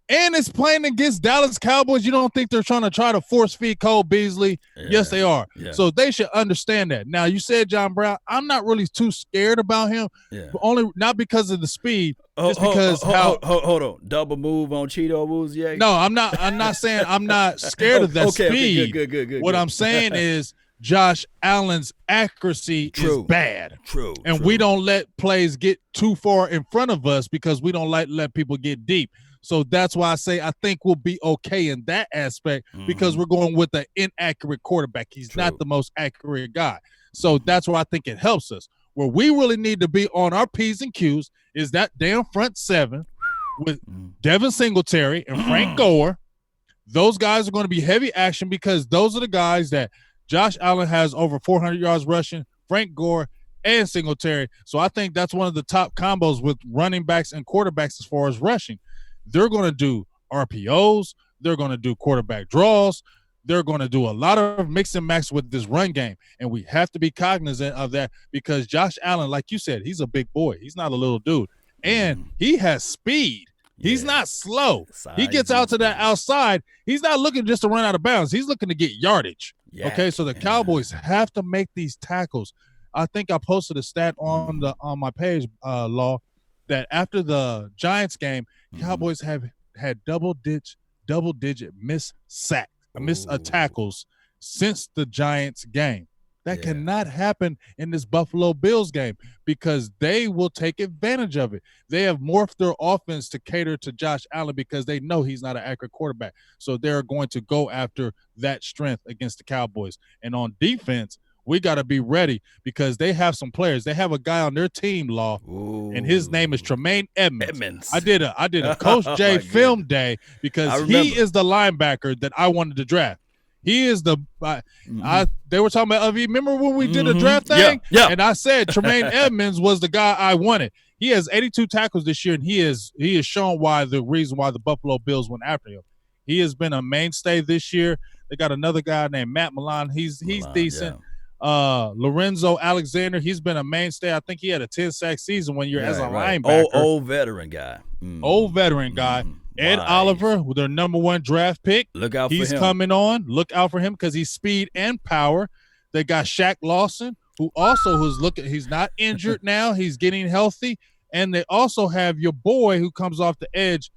and it's playing against Dallas Cowboys. You don't think they're trying to force feed Cole Beasley? Yeah. Yes, they are. Yeah. So they should understand that. Now, you said John Brown. I'm not really too scared about him, but only not because of the speed, just because hold on. Double move on Cheeto moves, yeah. No, I'm not saying I'm not scared of that speed. Okay, good. What I'm saying is Josh Allen's accuracy is bad. True. And we don't let plays get too far in front of us because we don't let people get deep. So that's why I say I think we'll be okay in that aspect because we're going with an inaccurate quarterback. He's not the most accurate guy. So that's why I think it helps us. Where we really need to be on our P's and Q's is that damn front seven with Devin Singletary and Frank Gore. Those guys are going to be heavy action because those are the guys that Josh Allen has over 400 yards rushing, Frank Gore, and Singletary. So I think that's one of the top combos with running backs and quarterbacks as far as rushing. They're going to do RPOs. They're going to do quarterback draws. They're going to do a lot of mix and match with this run game. And we have to be cognizant of that because Josh Allen, like you said, he's a big boy. He's not a little dude. And he has speed. He's not slow. He gets out to that outside. He's not looking just to run out of bounds. He's looking to get yardage. Okay, so the Cowboys have to make these tackles. I think I posted a stat on my page, Law, that after the Giants game, Cowboys have had double-digit miss tackles since the Giants game. That cannot happen in this Buffalo Bills game because they will take advantage of it. They have morphed their offense to cater to Josh Allen because they know he's not an accurate quarterback. So they're going to go after that strength against the Cowboys. And on defense, we got to be ready because they have some players. They have a guy on their team, Law, and his name is Tremaine Edmonds. I did a Coach J film day because he is the linebacker that I wanted to draft. He is the they were talking about remember when we did a draft thing? Yeah. And I said Tremaine Edmonds was the guy I wanted. He has 82 tackles this year, and he is shown the reason why the Buffalo Bills went after him. He has been a mainstay this year. They got another guy named Matt Milan. He's decent. Yeah. Lorenzo Alexander, he's been a mainstay. I think he had a 10-sack season one year as a linebacker. Old veteran guy. Old veteran guy. Ed Oliver, their number one draft pick. Look out for him. He's coming on. Look out for him because he's speed and power. They got Shaq Lawson, he's not injured now. He's getting healthy. And they also have your boy who comes off the edge,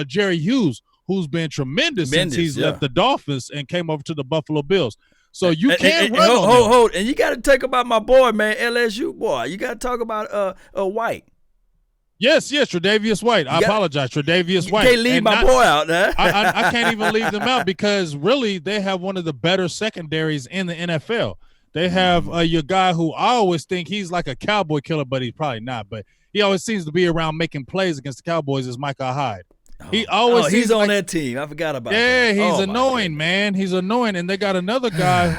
Jerry Hughes, who's been tremendous since he's left the Dolphins and came over to the Buffalo Bills. So you can't run on him. Hold. And you got to talk about my boy, man, LSU boy. You got to talk about White. Yes, Tre'Davious White. I apologize, Tre'Davious White. You can't leave my boy out, huh? I can't even leave them out because really they have one of the better secondaries in the NFL. They have your guy who I always think he's like a Cowboy killer, but he's probably not. But he always seems to be around making plays against the Cowboys is Micah Hyde. He's on that team. I forgot about that. Yeah, he's annoying, man. He's annoying. And they got another guy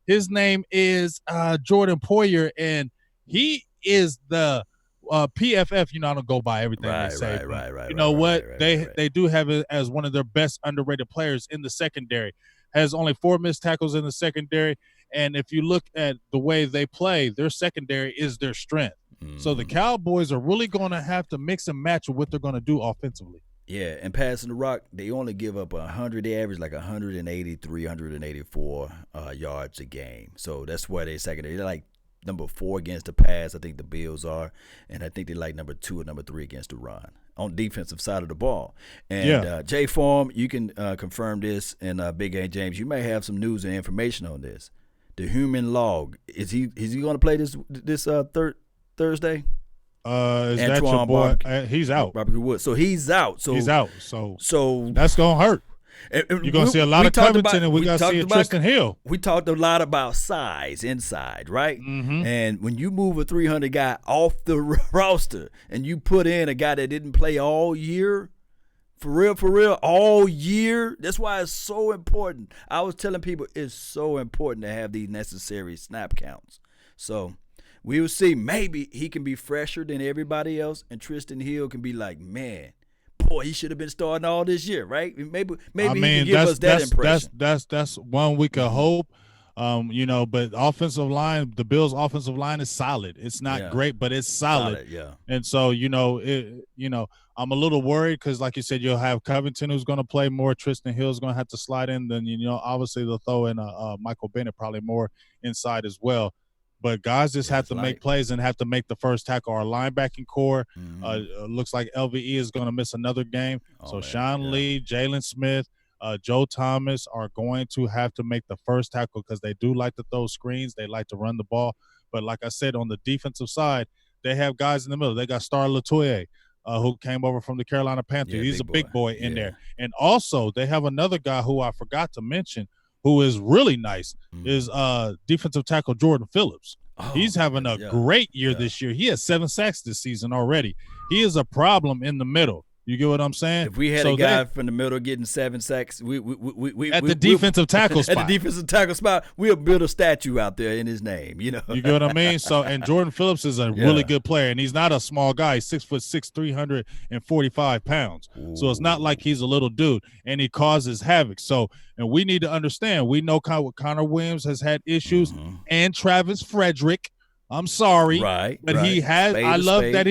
his name is Jordan Poyer, and he is the PFF. I don't go by everything they say. Right. You know what? They do have it as one of their best underrated players in the secondary. Has only 4 missed tackles in the secondary. And if you look at the way they play, their secondary is their strength. So the Cowboys are really going to have to mix and match with what they're going to do offensively. Yeah, and passing the rock, they only give up 100. They average like 183, 184 yards a game. So that's why they're secondary. They're like number 4 against the pass. I think the Bills are, and I think they're like number 2 or number 3 against the run on defensive side of the ball. And Jay Form, you can confirm this, and Big A James, you may have some news and information on this. The human log, is he going to play this Thursday? Is that your boy? He's out. Robert Wood. So he's out. So that's gonna hurt. You're gonna see a lot of Covington, and we gotta see Tristan Hill. We talked a lot about size inside, right? And when you move a 300 guy off the roster and you put in a guy that didn't play all year, for real, all year, that's why it's so important. I was telling people it's so important to have these necessary snap counts. So We will see. Maybe he can be fresher than everybody else, and Tristan Hill can be like, man, boy, he should have been starting all this year, right? Maybe he can give us that impression. That's one we could hope. But offensive line, the Bills' offensive line is solid. It's not great, but it's solid. Yeah. And so, I'm a little worried because, like you said, you'll have Covington who's going to play more. Tristan Hill's going to have to slide in. Then, obviously they'll throw in Michael Bennett probably more inside as well. But guys just have to make plays and have to make the first tackle. Our linebacking core looks like LVE is going to miss another game. Sean Lee, Jalen Smith, Joe Thomas are going to have to make the first tackle because they do like to throw screens. They like to run the ball. But like I said, on the defensive side, they have guys in the middle. They got Star Latoye, who came over from the Carolina Panthers. He's a big boy in there. And also they have another guy who I forgot to mention who is really nice, is defensive tackle Jordan Phillips. He's having a great year this year. He has 7 sacks this season already. He is a problem in the middle. You get what I'm saying? If we had a guy from the middle getting 7 sacks, we at the defensive tackle spot. At the defensive tackle spot, we'll build a statue out there in his name. You get what I mean? So, and Jordan Phillips is a really good player, and he's not a small guy. He's 6'6", 345 pounds. Ooh. So it's not like he's a little dude, and he causes havoc. So, and we need to understand. We know Connor Williams has had issues, and Travis Frederick. I'm sorry, but he has. I love that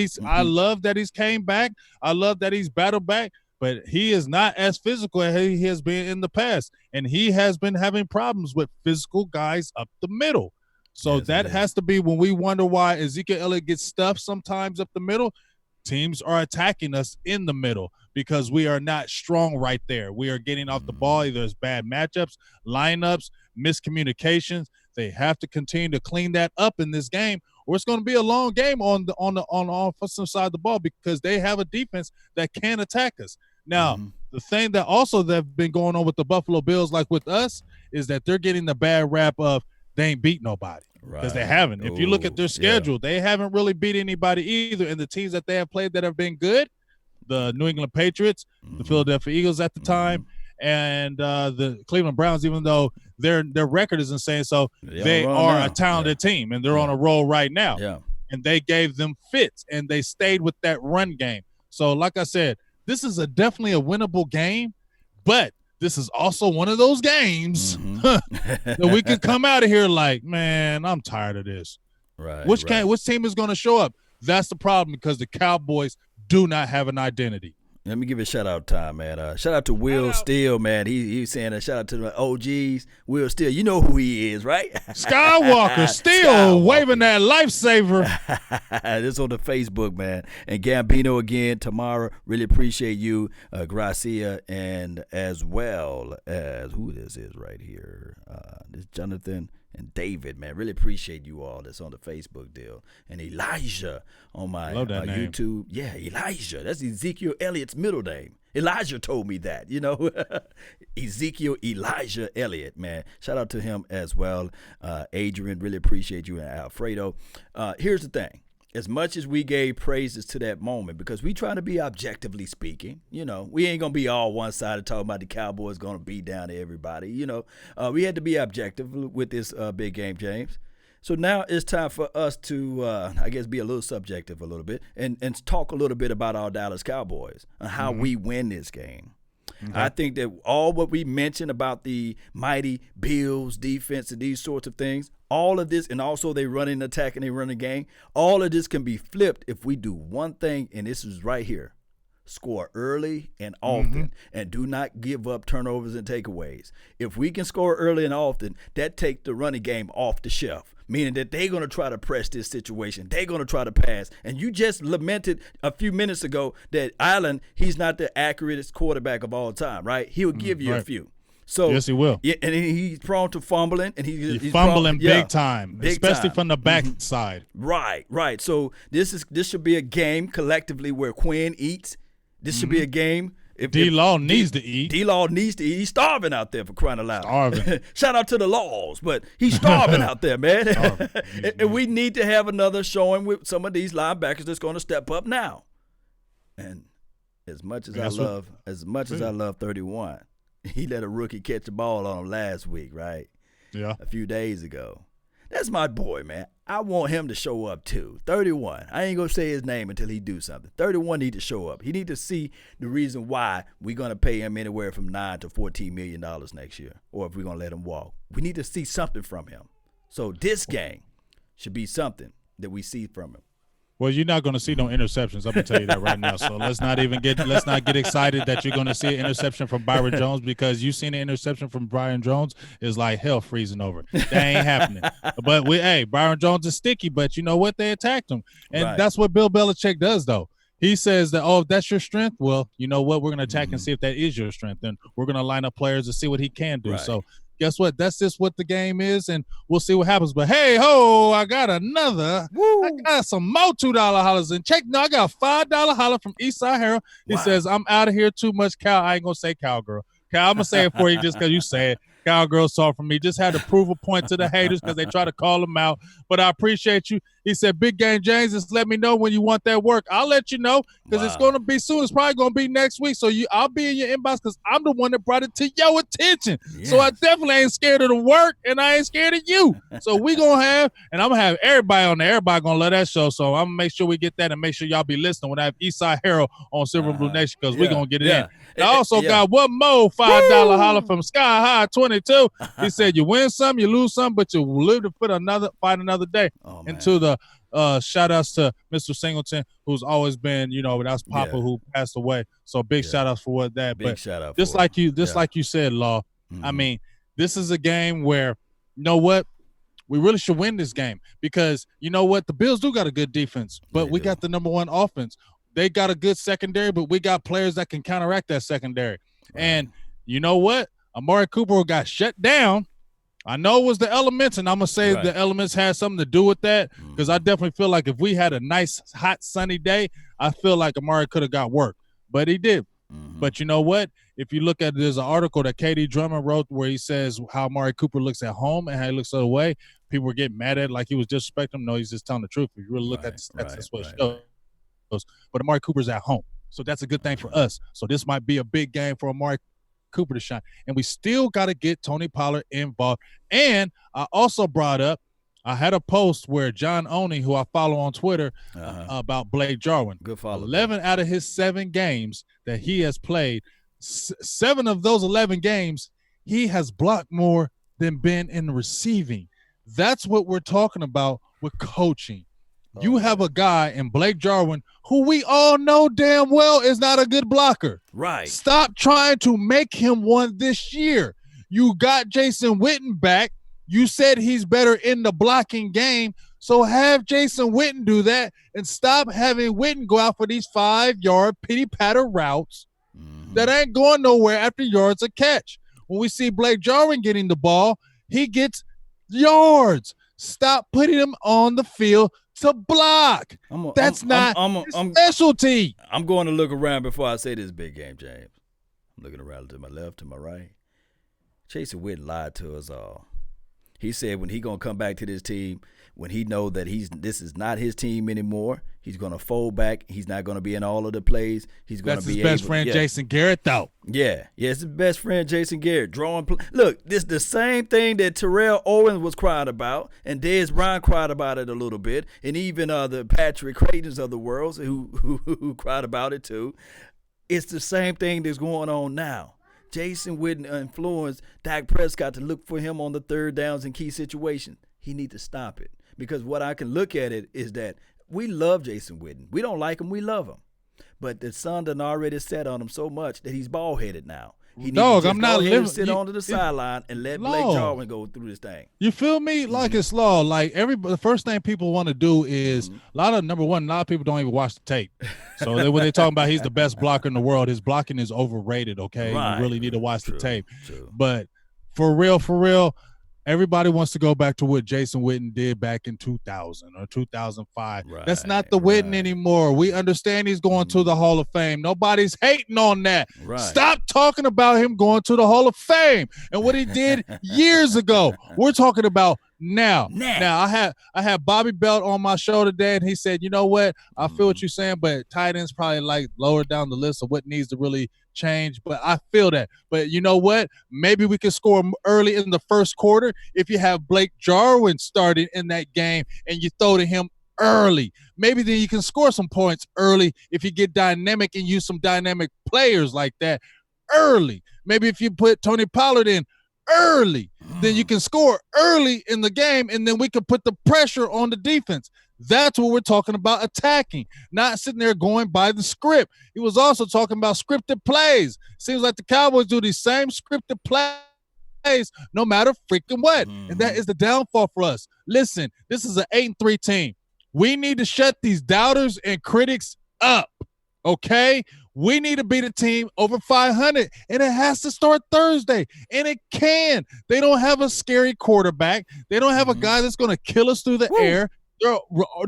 he's came back. I love that he's battled back, but he is not as physical as he has been in the past, and he has been having problems with physical guys up the middle. So that has to be when we wonder why Ezekiel Elliott gets stuffed sometimes up the middle. Teams are attacking us in the middle because we are not strong right there. We are getting off the ball. Either it's bad matchups, lineups, miscommunications. They have to continue to clean that up in this game, or it's going to be a long game on the offensive side of the ball because they have a defense that can attack us. Now, the thing that also that's been going on with the Buffalo Bills, like with us, is that they're getting the bad rap of they ain't beat nobody because they haven't. If you look at their schedule, they haven't really beat anybody either. And the teams that they have played that have been good, the New England Patriots, the Philadelphia Eagles at the time, and the Cleveland Browns, even though their record is insane, so they are a talented team, and they're on a roll right now. Yeah. And they gave them fits, and they stayed with that run game. So, like I said, this is definitely a winnable game, but this is also one of those games that we can come out of here like, man, I'm tired of this. Which team is going to show up? That's the problem because the Cowboys do not have an identity. Let me give a shout-out time, man. Shout out to Will Steele, man. He's saying a shout-out to the OGs. Will Steele, you know who he is, right? Skywalker, Steele, waving that lifesaver. This on the Facebook, man. And Gambino again, Tamara, really appreciate you. Gracia, and as well as, who this is right here? This Jonathan and David, man, really appreciate you all that's on the Facebook deal. And Elijah on my YouTube. Yeah, Elijah. That's Ezekiel Elliott's middle name. Elijah told me that, Ezekiel Elijah Elliott, man. Shout out to him as well. Adrian, really appreciate you. And Alfredo. Here's the thing. As much as we gave praises to that moment, because we try to be objectively speaking, we ain't going to be all one-sided talking about the Cowboys going to beat down to everybody. We had to be objective with this big game, James. So now it's time for us to, be a little subjective a little bit and talk a little bit about our Dallas Cowboys and how we win this game. I think that all what we mentioned about the mighty Bills defense and these sorts of things, all of this, and also they run an attack and they run a game, all of this can be flipped if we do one thing, and this is right here. Score early and often, and do not give up turnovers and takeaways. If we can score early and often, that takes the running game off the shelf, meaning that they're going to try to press this situation. They're going to try to pass. And you just lamented a few minutes ago that Allen, he's not the accuratest quarterback of all time, right? He'll give you a few. So yes, he will. Yeah, and he's prone to fumbling, and he's fumbling big time, especially from the back side. Right. So this should be a game collectively where Quinn eats. This should be a game. D-Law needs to eat. D-Law needs to eat. He's starving out there, for crying out loud. Starving. Shout out to the Laws, but he's starving out there, man. And we need to have another showing with some of these linebackers that's going to step up now. And as much as I love 31, he let a rookie catch the ball on him last week, right? Yeah. A few days ago. That's my boy, man. I want him to show up too. 31. I ain't gonna say his name until he do something. 31 need to show up. He need to see the reason why we're gonna pay him anywhere from $9 to $14 million next year, or if we're gonna let him walk. We need to see something from him. So this game should be something that we see from him. Well, you're not going to see no interceptions. I'm going to tell you that right now. So let's not get excited that you're going to see an interception from Byron Jones, because you seen an interception from Byron Jones is like hell freezing over. That ain't happening. But Byron Jones is sticky, but you know what? They attacked him. And that's what Bill Belichick does, though. He says that, if that's your strength, well, you know what? We're going to attack and see if that is your strength. And we're going to line up players to see what he can do. Right. So guess what? That's just what the game is, and we'll see what happens. But hey ho, I got another. Woo. I got some more $2 hollers and check. No, I got a $5 holler from Eastside Harold. He says, "I'm out of here too much, Cal." I ain't gonna say cowgirl. Cal, I'm gonna say it for you just because you say it. Cowgirl saw from me. Just had to prove a point to the haters because they try to call him out. But I appreciate you. He said, "Big Game James, just let me know when you want that work." I'll let you know because it's going to be soon. It's probably going to be next week. So I'll be in your inbox because I'm the one that brought it to your attention. Yes. So I definitely ain't scared of the work, and I ain't scared of you. So we going to have, and I'm going to have everybody on there. Everybody going to love that show. So I'm going to make sure we get that and make sure y'all be listening when I have Eastside Harold on Silver and Blue Nation because we're going to get it in. And I also got one more $5 holler from Sky High 22. He said, "You win some, you lose some, but you live to fight another day." Into the shout outs to Mr. Singleton, who's always been, that's Papa who passed away. So big shout outs for that. Big shout out. Just like you said, Law. I mean, this is a game where, you know what? We really should win this game because you know what? The Bills do got a good defense, but we got the number one offense. They got a good secondary, but we got players that can counteract that secondary. Right. And you know what? Amari Cooper got shut down. I know it was the elements, and I'm going to say the elements had something to do with that because I definitely feel like if we had a nice, hot, sunny day, I feel like Amari could have got work. But he did. But you know what? If you look at it, there's an article that KD Drummond wrote where he says how Amari Cooper looks at home and how he looks the other way. People were getting mad at it like he was disrespecting him. No, he's just telling the truth. If you really look at the stats, that's what it shows. But Amari Cooper's at home. So that's a good thing for us. So this might be a big game for Amari Cooper to shine. And we still got to get Tony Pollard involved. And I also brought up, I had a post where John Oney, who I follow on Twitter, about Blake Jarwin. Good follow. 11 out of his 7 games that he has played, 7 of those 11 games, he has blocked more than been in receiving. That's what we're talking about with coaching. You have a guy in Blake Jarwin who we all know damn well is not a good blocker. Right. Stop trying to make him one this year. You got Jason Witten back. You said he's better in the blocking game. So have Jason Witten do that and stop having Witten go out for these 5-yard pity-patter routes that ain't going nowhere after yards a catch. When we see Blake Jarwin getting the ball, he gets yards. Stop putting him on the field to block. That's not his specialty. I'm going to look around before I say this, Big Game James. I'm looking around to my left, to my right. Jason Witten lied to us all. He said when he going to come back to this team, when he know that this is not his team anymore, he's going to fold back. He's not going to be in all of the plays. He's going to be his best friend, Jason Garrett, though. Yeah, it's his best friend, Jason Garrett. Look, this the same thing that Terrell Owens was crying about, and Dez Bryant cried about it a little bit, and even the Patrick Craytons of the world who cried about it too. It's the same thing that's going on now. Jason Witten influenced Dak Prescott to look for him on the third downs in key situations. He need to stop it because what I can look at it is that we love Jason Witten. We don't like him. We love him. But the sun done already set on him so much that he's bald-headed now. He needs to just go ahead and sit onto the sideline and let Blake Jarwin go through this thing. You feel me? Like it's law. Like the first thing people want to do is a lot of people don't even watch the tape. So when they're talking about he's the best blocker in the world, his blocking is overrated. Okay, you really need to watch the tape. True. But for real. Everybody wants to go back to what Jason Witten did back in 2000 or 2005. Right, that's not the Witten anymore. We understand he's going to the Hall of Fame. Nobody's hating on that. Right. Stop talking about him going to the Hall of Fame and what he did years ago. We're talking about now. Now, I had Bobby Belt on my show today, and he said, you know what? I feel what you're saying, but tight end's probably like lower down the list of what needs to really change, but I feel that. But you know what? Maybe we can score early in the first quarter if you have Blake Jarwin starting in that game and you throw to him early. Maybe then you can score some points early if you get dynamic and use some dynamic players like that early. Maybe if you put Tony Pollard in early, then you can score early in the game, and then we can put the pressure on the defense. That's what we're talking about, attacking, not sitting there going by the script. He was also talking about scripted plays. Seems like the Cowboys do these same scripted plays no matter freaking what, and that is the downfall for us. Listen, this is an 8-3 team. We need to shut these doubters and critics up, okay? We need to beat a team over 500, and it has to start Thursday, and it can. They don't have a scary quarterback. They don't have a guy that's going to kill us through the air.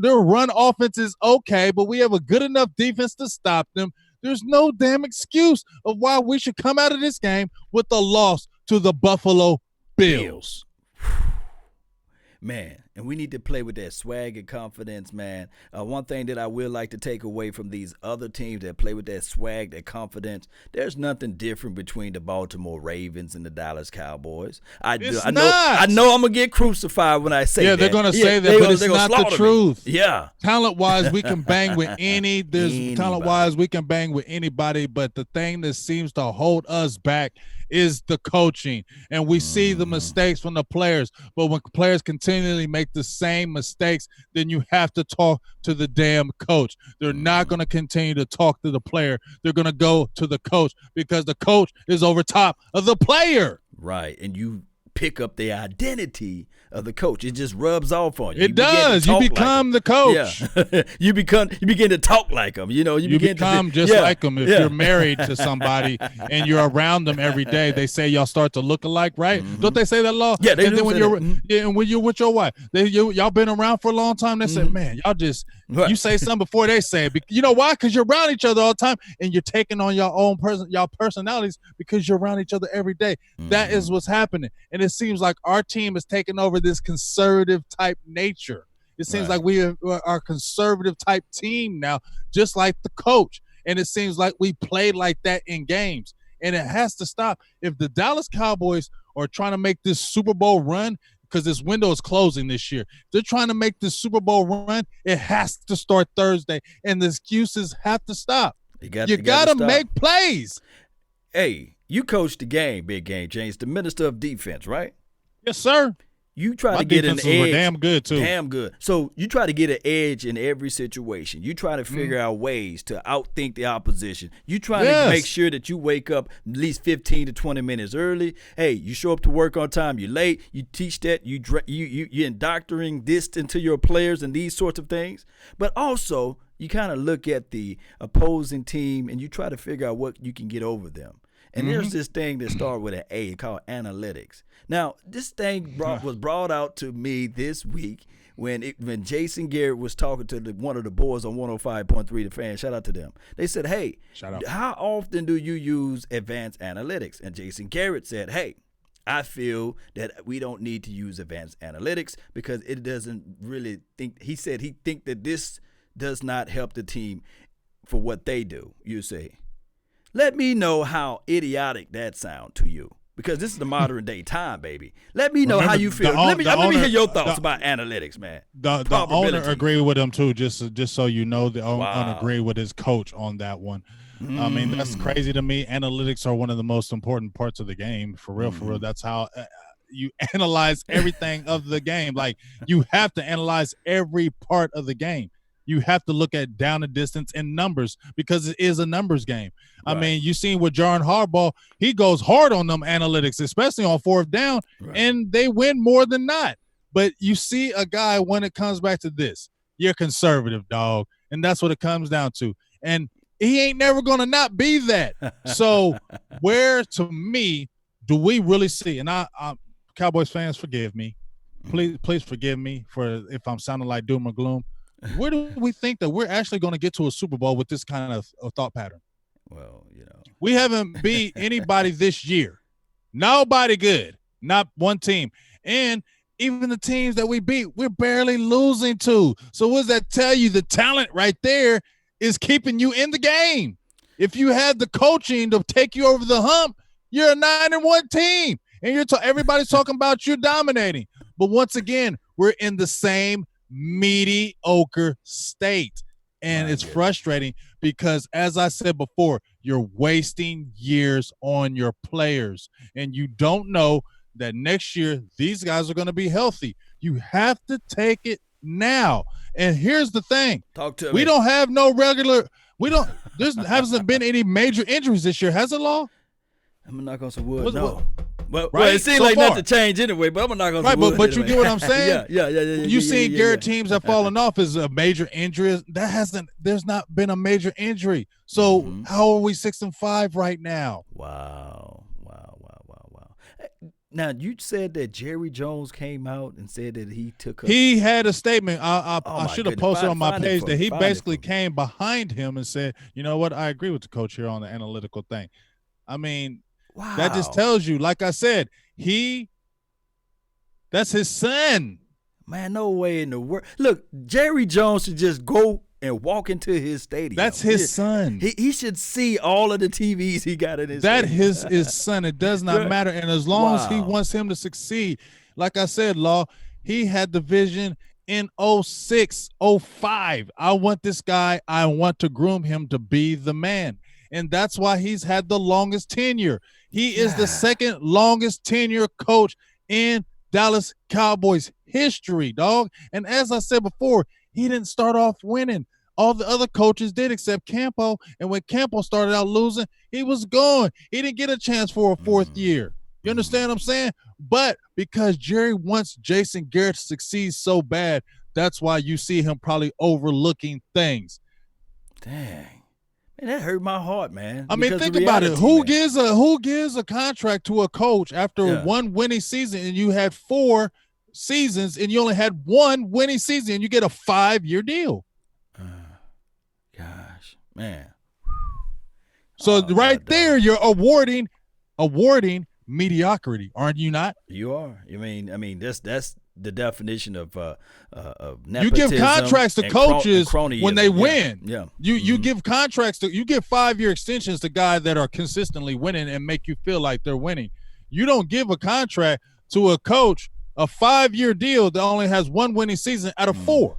Their run offense is okay, but we have a good enough defense to stop them. There's no damn excuse of why we should come out of this game with a loss to the Buffalo Bills. Man, and we need to play with that swag and confidence, man. One thing that I will like to take away from these other teams that play with that swag, that confidence, there's nothing different between the Baltimore Ravens and the Dallas Cowboys. I know I'm going to get crucified when I say that. Yeah, they're going to say that, but it's not the truth. Yeah. Talent-wise, we can bang with talent-wise, we can bang with anybody, but the thing that seems to hold us back is the coaching, and we see the mistakes from the players. But when players continually make the same mistakes, then you have to talk to the damn coach. They're not going to continue to talk to the player. They're going to go to the coach because the coach is over top of the player. Right, and you pick up the identity of the coach. It just rubs off on you. It does. You become the coach. Yeah. you begin to talk like them. You know, you become just like them. If you're married to somebody and you're around them every day, they say y'all start to look alike, right? Don't they say that, Law? Yeah, they and do. And when you're with your wife, y'all been around for a long time. They say, man, y'all just you say something before they say it. You know why? Because you're around each other all the time, and you're taking on your own y'all personalities because you're around each other every day. That is what's happening, and it seems like our team is taking over this conservative type nature. It seems like we are a conservative type team now, just like the coach. And it seems like we play like that in games. And it has to stop. If the Dallas Cowboys are trying to make this Super Bowl run, because this window is closing this year, if they're trying to make this Super Bowl run, it has to start Thursday. And the excuses have to stop. You got to make plays. Hey, you coached the game, Big Game James, the minister of defense, right? Yes, sir. You try to get an edge. Were damn good, too. Damn good. So you try to get an edge in every situation. You try to figure out ways to outthink the opposition. You try to make sure that you wake up at least 15 to 20 minutes early. Hey, you show up to work on time. You're late. You teach that. You're indoctrinating this into your players and these sorts of things. But also, you kind of look at the opposing team and you try to figure out what you can get over them. And there's this thing that starts with an A called analytics. Now, this thing was brought out to me this week when Jason Garrett was talking to one of the boys on 105.3 The Fan. Shout out to them. They said, hey, how often do you use advanced analytics? And Jason Garrett said, hey, I feel that we don't need to use advanced analytics because it doesn't really think – he said he think that this does not help the team for what they do, you say. Let me know how idiotic that sounds to you, because this is the modern day time, baby. Let me know how you feel. Let me hear your thoughts about analytics, man. The owner agreed with him too. Just so you know, the owner agreed with his coach on that one. I mean, that's crazy to me. Analytics are one of the most important parts of the game, for real. For real, that's how you analyze everything of the game. Like, you have to analyze every part of the game. You have to look at down the distance and numbers because it is a numbers game. Right. I mean, you seen with John Harbaugh, he goes hard on them analytics, especially on fourth down, and they win more than not. But you see a guy when it comes back to this, you're conservative, dog, and that's what it comes down to. And he ain't never going to not be that. So where, to me, do we really see, and I Cowboys fans, forgive me. Please forgive me for if I'm sounding like doom or gloom. Where do we think that we're actually going to get to a Super Bowl with this kind of thought pattern? Well, you know, we haven't beat anybody this year. Nobody good. Not one team. And even the teams that we beat, we're barely losing to. So what does that tell you? The talent right there is keeping you in the game. If you had the coaching to take you over the hump, you're a 9-1 team. And everybody's talking about you dominating. But once again, we're in the same mediocre state. And it's frustrating because, as I said before, you're wasting years on your players. And you don't know that next year these guys are going to be healthy. You have to take it now. And here's the thing. Talk to me. We don't have no regular – there hasn't been any major injuries this year, has it, Law? I'm not going to say wood, no. Well, right? It seems like nothing changed anyway, but I'm not going to say wood. But you get what I'm saying? Yeah. You seen Garrett teams that fallen off as a major injury. There's not been a major injury. So how are we 6-5 right now? Wow. Now, you said that Jerry Jones came out and said that he had a statement. I should have posted on my page that he basically came behind him and said, you know what, I agree with the coach here on the analytical thing. I mean, wow. That just tells you, like I said, that's his son. Man, no way in the world. Look, Jerry Jones should just go and walk into his stadium. That's his son. He should see all of the TVs he got in his That stadium. his son. It does not matter. And as long as he wants him to succeed, like I said, Law, he had the vision in 06, 05. I want this guy. I want to groom him to be the man. And that's why he's had the longest tenure. He is the second longest tenure coach in Dallas Cowboys history, dog. And as I said before, he didn't start off winning. All the other coaches did except Campo. And when Campo started out losing, he was gone. He didn't get a chance for a fourth year. You understand what I'm saying? But because Jerry wants Jason Garrett to succeed so bad, that's why you see him probably overlooking things. Dang. Man, that hurt my heart, man. I mean, think about it. Who gives a contract to a coach after one winning season and you had 4 seasons and you only had 1 winning season and you get a 5-year deal? Gosh, man. So there, you're awarding mediocrity, aren't you not? You are. I mean, that's the definition of nepotism. You give contracts to coaches when they win. Yeah. You give contracts you give 5-year extensions to guys that are consistently winning and make you feel like they're winning. You don't give a contract to a coach, a 5-year deal that only has 1 winning season out of 4.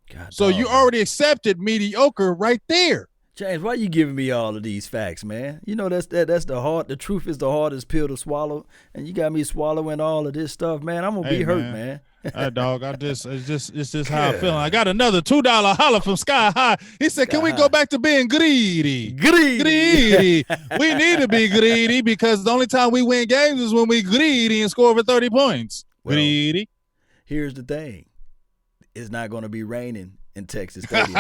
God, so you already accepted mediocre right there. James, why you giving me all of these facts, man? You know that's the hard. The truth is the hardest pill to swallow, and you got me swallowing all of this stuff, man. I'm gonna be hurt, man. Dog, it's just how I'm feeling. I got another $2 holler from Sky High. He said, "Can we go back to being greedy? Greedy. We need to be greedy because the only time we win games is when we greedy and score over 30 points. Greedy." Here's the thing: it's not going to be raining in Texas Stadium.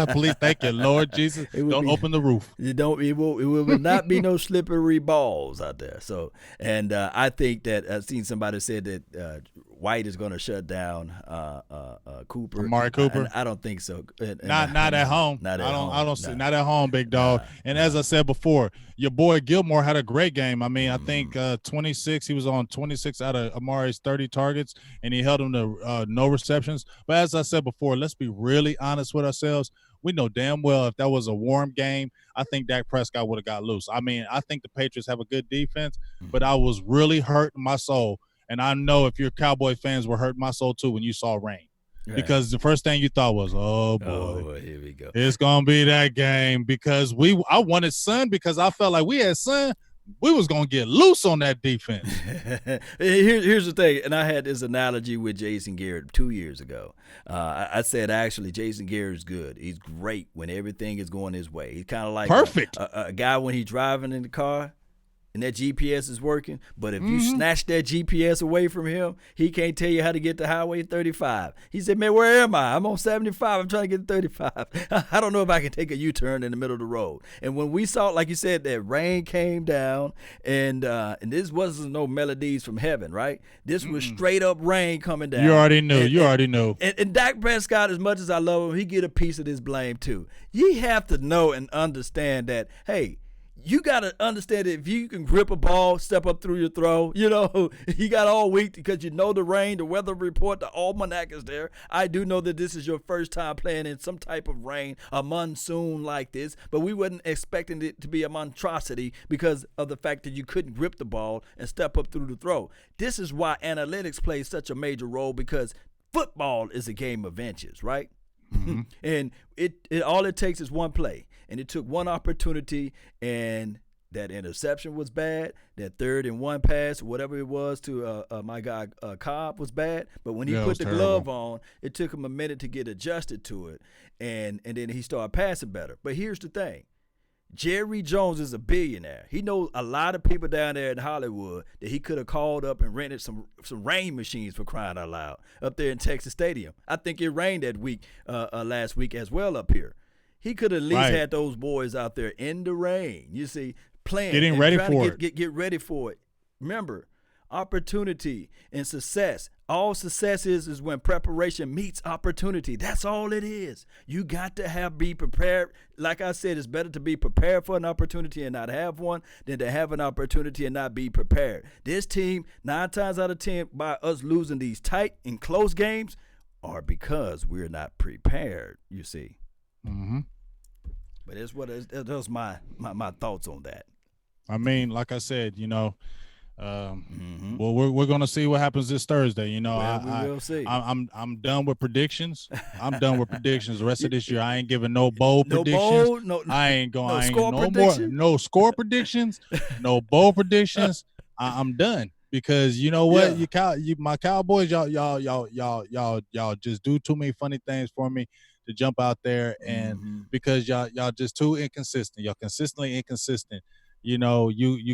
Please, thank you, Lord Jesus. Don't open the roof. It will not be no slippery balls out there. So, and I think that I've seen somebody said that White is going to shut down Cooper. Amari Cooper. I don't think so. Not at home. Not at home, big dog. And as I said before, your boy Gilmore had a great game. I mean, I think 26. He was on 26 out of Amari's 30 targets, and he held him to no receptions. But as I said before, let's be really honest with ourselves. We know damn well if that was a warm game, I think Dak Prescott would have got loose. I mean, I think the Patriots have a good defense, but I was really hurting my soul. And I know if your Cowboy fans were hurting my soul too when you saw rain. Right. Because the first thing you thought was, oh boy, here we go. It's gonna be that game because I wanted sun because I felt like we had sun. We was gonna get loose on that defense. Here's the thing, and I had this analogy with Jason Garrett 2 years ago. I said actually Jason Garrett's good. He's great when everything is going his way. He's kind of like perfect a guy when he's driving in the car. And that GPS is working, but if you snatch that GPS away from him, he can't tell you how to get to Highway 35. He said, man, where am I? I'm on 75. I'm trying to get to 35. I don't know if I can take a U-turn in the middle of the road. And when we saw, like you said, that rain came down, and this wasn't no melodies from heaven, right? This was straight up rain coming down. You already knew. And Dak Prescott, as much as I love him, he get a piece of this blame too. You have to know and understand that, hey, You got to understand that if you can grip a ball, step up through your throw, you got all week because you know the rain, the weather report, the almanac is there. I do know that this is your first time playing in some type of rain, a monsoon like this, but we wasn't expecting it to be a monstrosity because of the fact that you couldn't grip the ball and step up through the throw. This is why analytics plays such a major role, because football is a game of inches, right? Mm-hmm. And it all it takes is one play. And it took one opportunity, and that interception was bad. That 3rd and 1 pass, whatever it was, to my guy Cobb was bad. But when he put the glove on, it took him a minute to get adjusted to it, and then he started passing better. But here's the thing. Jerry Jones is a billionaire. He knows a lot of people down there in Hollywood that he could have called up and rented some rain machines, for crying out loud, up there in Texas Stadium. I think it rained that week, last week as well up here. He could have at least had those boys out there in the rain, you see, playing. Getting ready for it. Get ready for it. Remember, opportunity and success. All success is when preparation meets opportunity. That's all it is. You got to be prepared. Like I said, it's better to be prepared for an opportunity and not have one than to have an opportunity and not be prepared. This team, 9 times out of 10, by us losing these tight and close games, are because we're not prepared, you see. Mm-hmm. But that's my thoughts on that. I mean, like I said, well, we're gonna see what happens this Thursday. We will see. I'm done with predictions. I'm done with predictions. The rest of this year, I ain't giving no bold predictions. I ain't going. No score predictions. No bold predictions. I'm done, because you know what? My Cowboys, y'all just do too many funny things for me to jump out there, and because y'all just too inconsistent. Y'all consistently inconsistent. You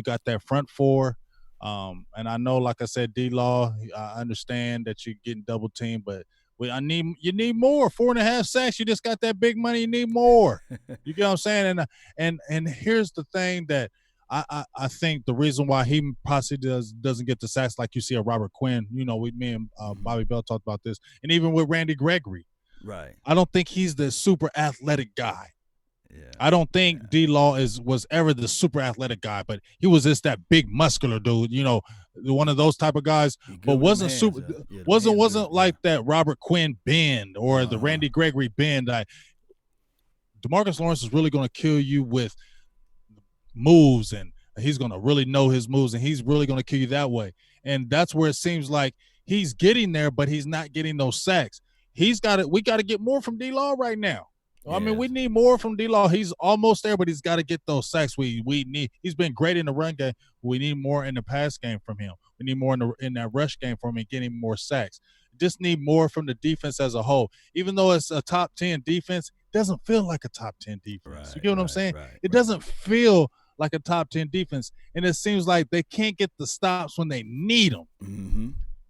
got that front four, and I know, like I said, D-Law, I understand that you're getting double teamed, but you need more. 4.5 sacks. You just got that big money. You need more. You get what I'm saying? And here's the thing that I think the reason why he possibly doesn't get the sacks like you see a Robert Quinn. Me and Bobby Bell talked about this, and even with Randy Gregory. Right. I don't think he's the super athletic guy. Yeah. I don't think D-Law was ever the super athletic guy, but he was just that big muscular dude, one of those type of guys, but wasn't like that Robert Quinn bend or the Randy Gregory bend. DeMarcus Lawrence is really going to kill you with moves, and he's going to really know his moves, and he's really going to kill you that way. And that's where it seems like he's getting there, but he's not getting those sacks. We got to get more from D-Law right now. I mean, we need more from D-Law. He's almost there, but he's got to get those sacks. We need. He's been great in the run game. We need more in the pass game from him. We need more in that rush game from him, getting more sacks. Just need more from the defense as a whole. Even though it's a top 10 defense, it doesn't feel like a top 10 defense. You get what I'm saying? It doesn't feel like a top 10 defense, and it seems like they can't get the stops when they need them. Mm-hmm.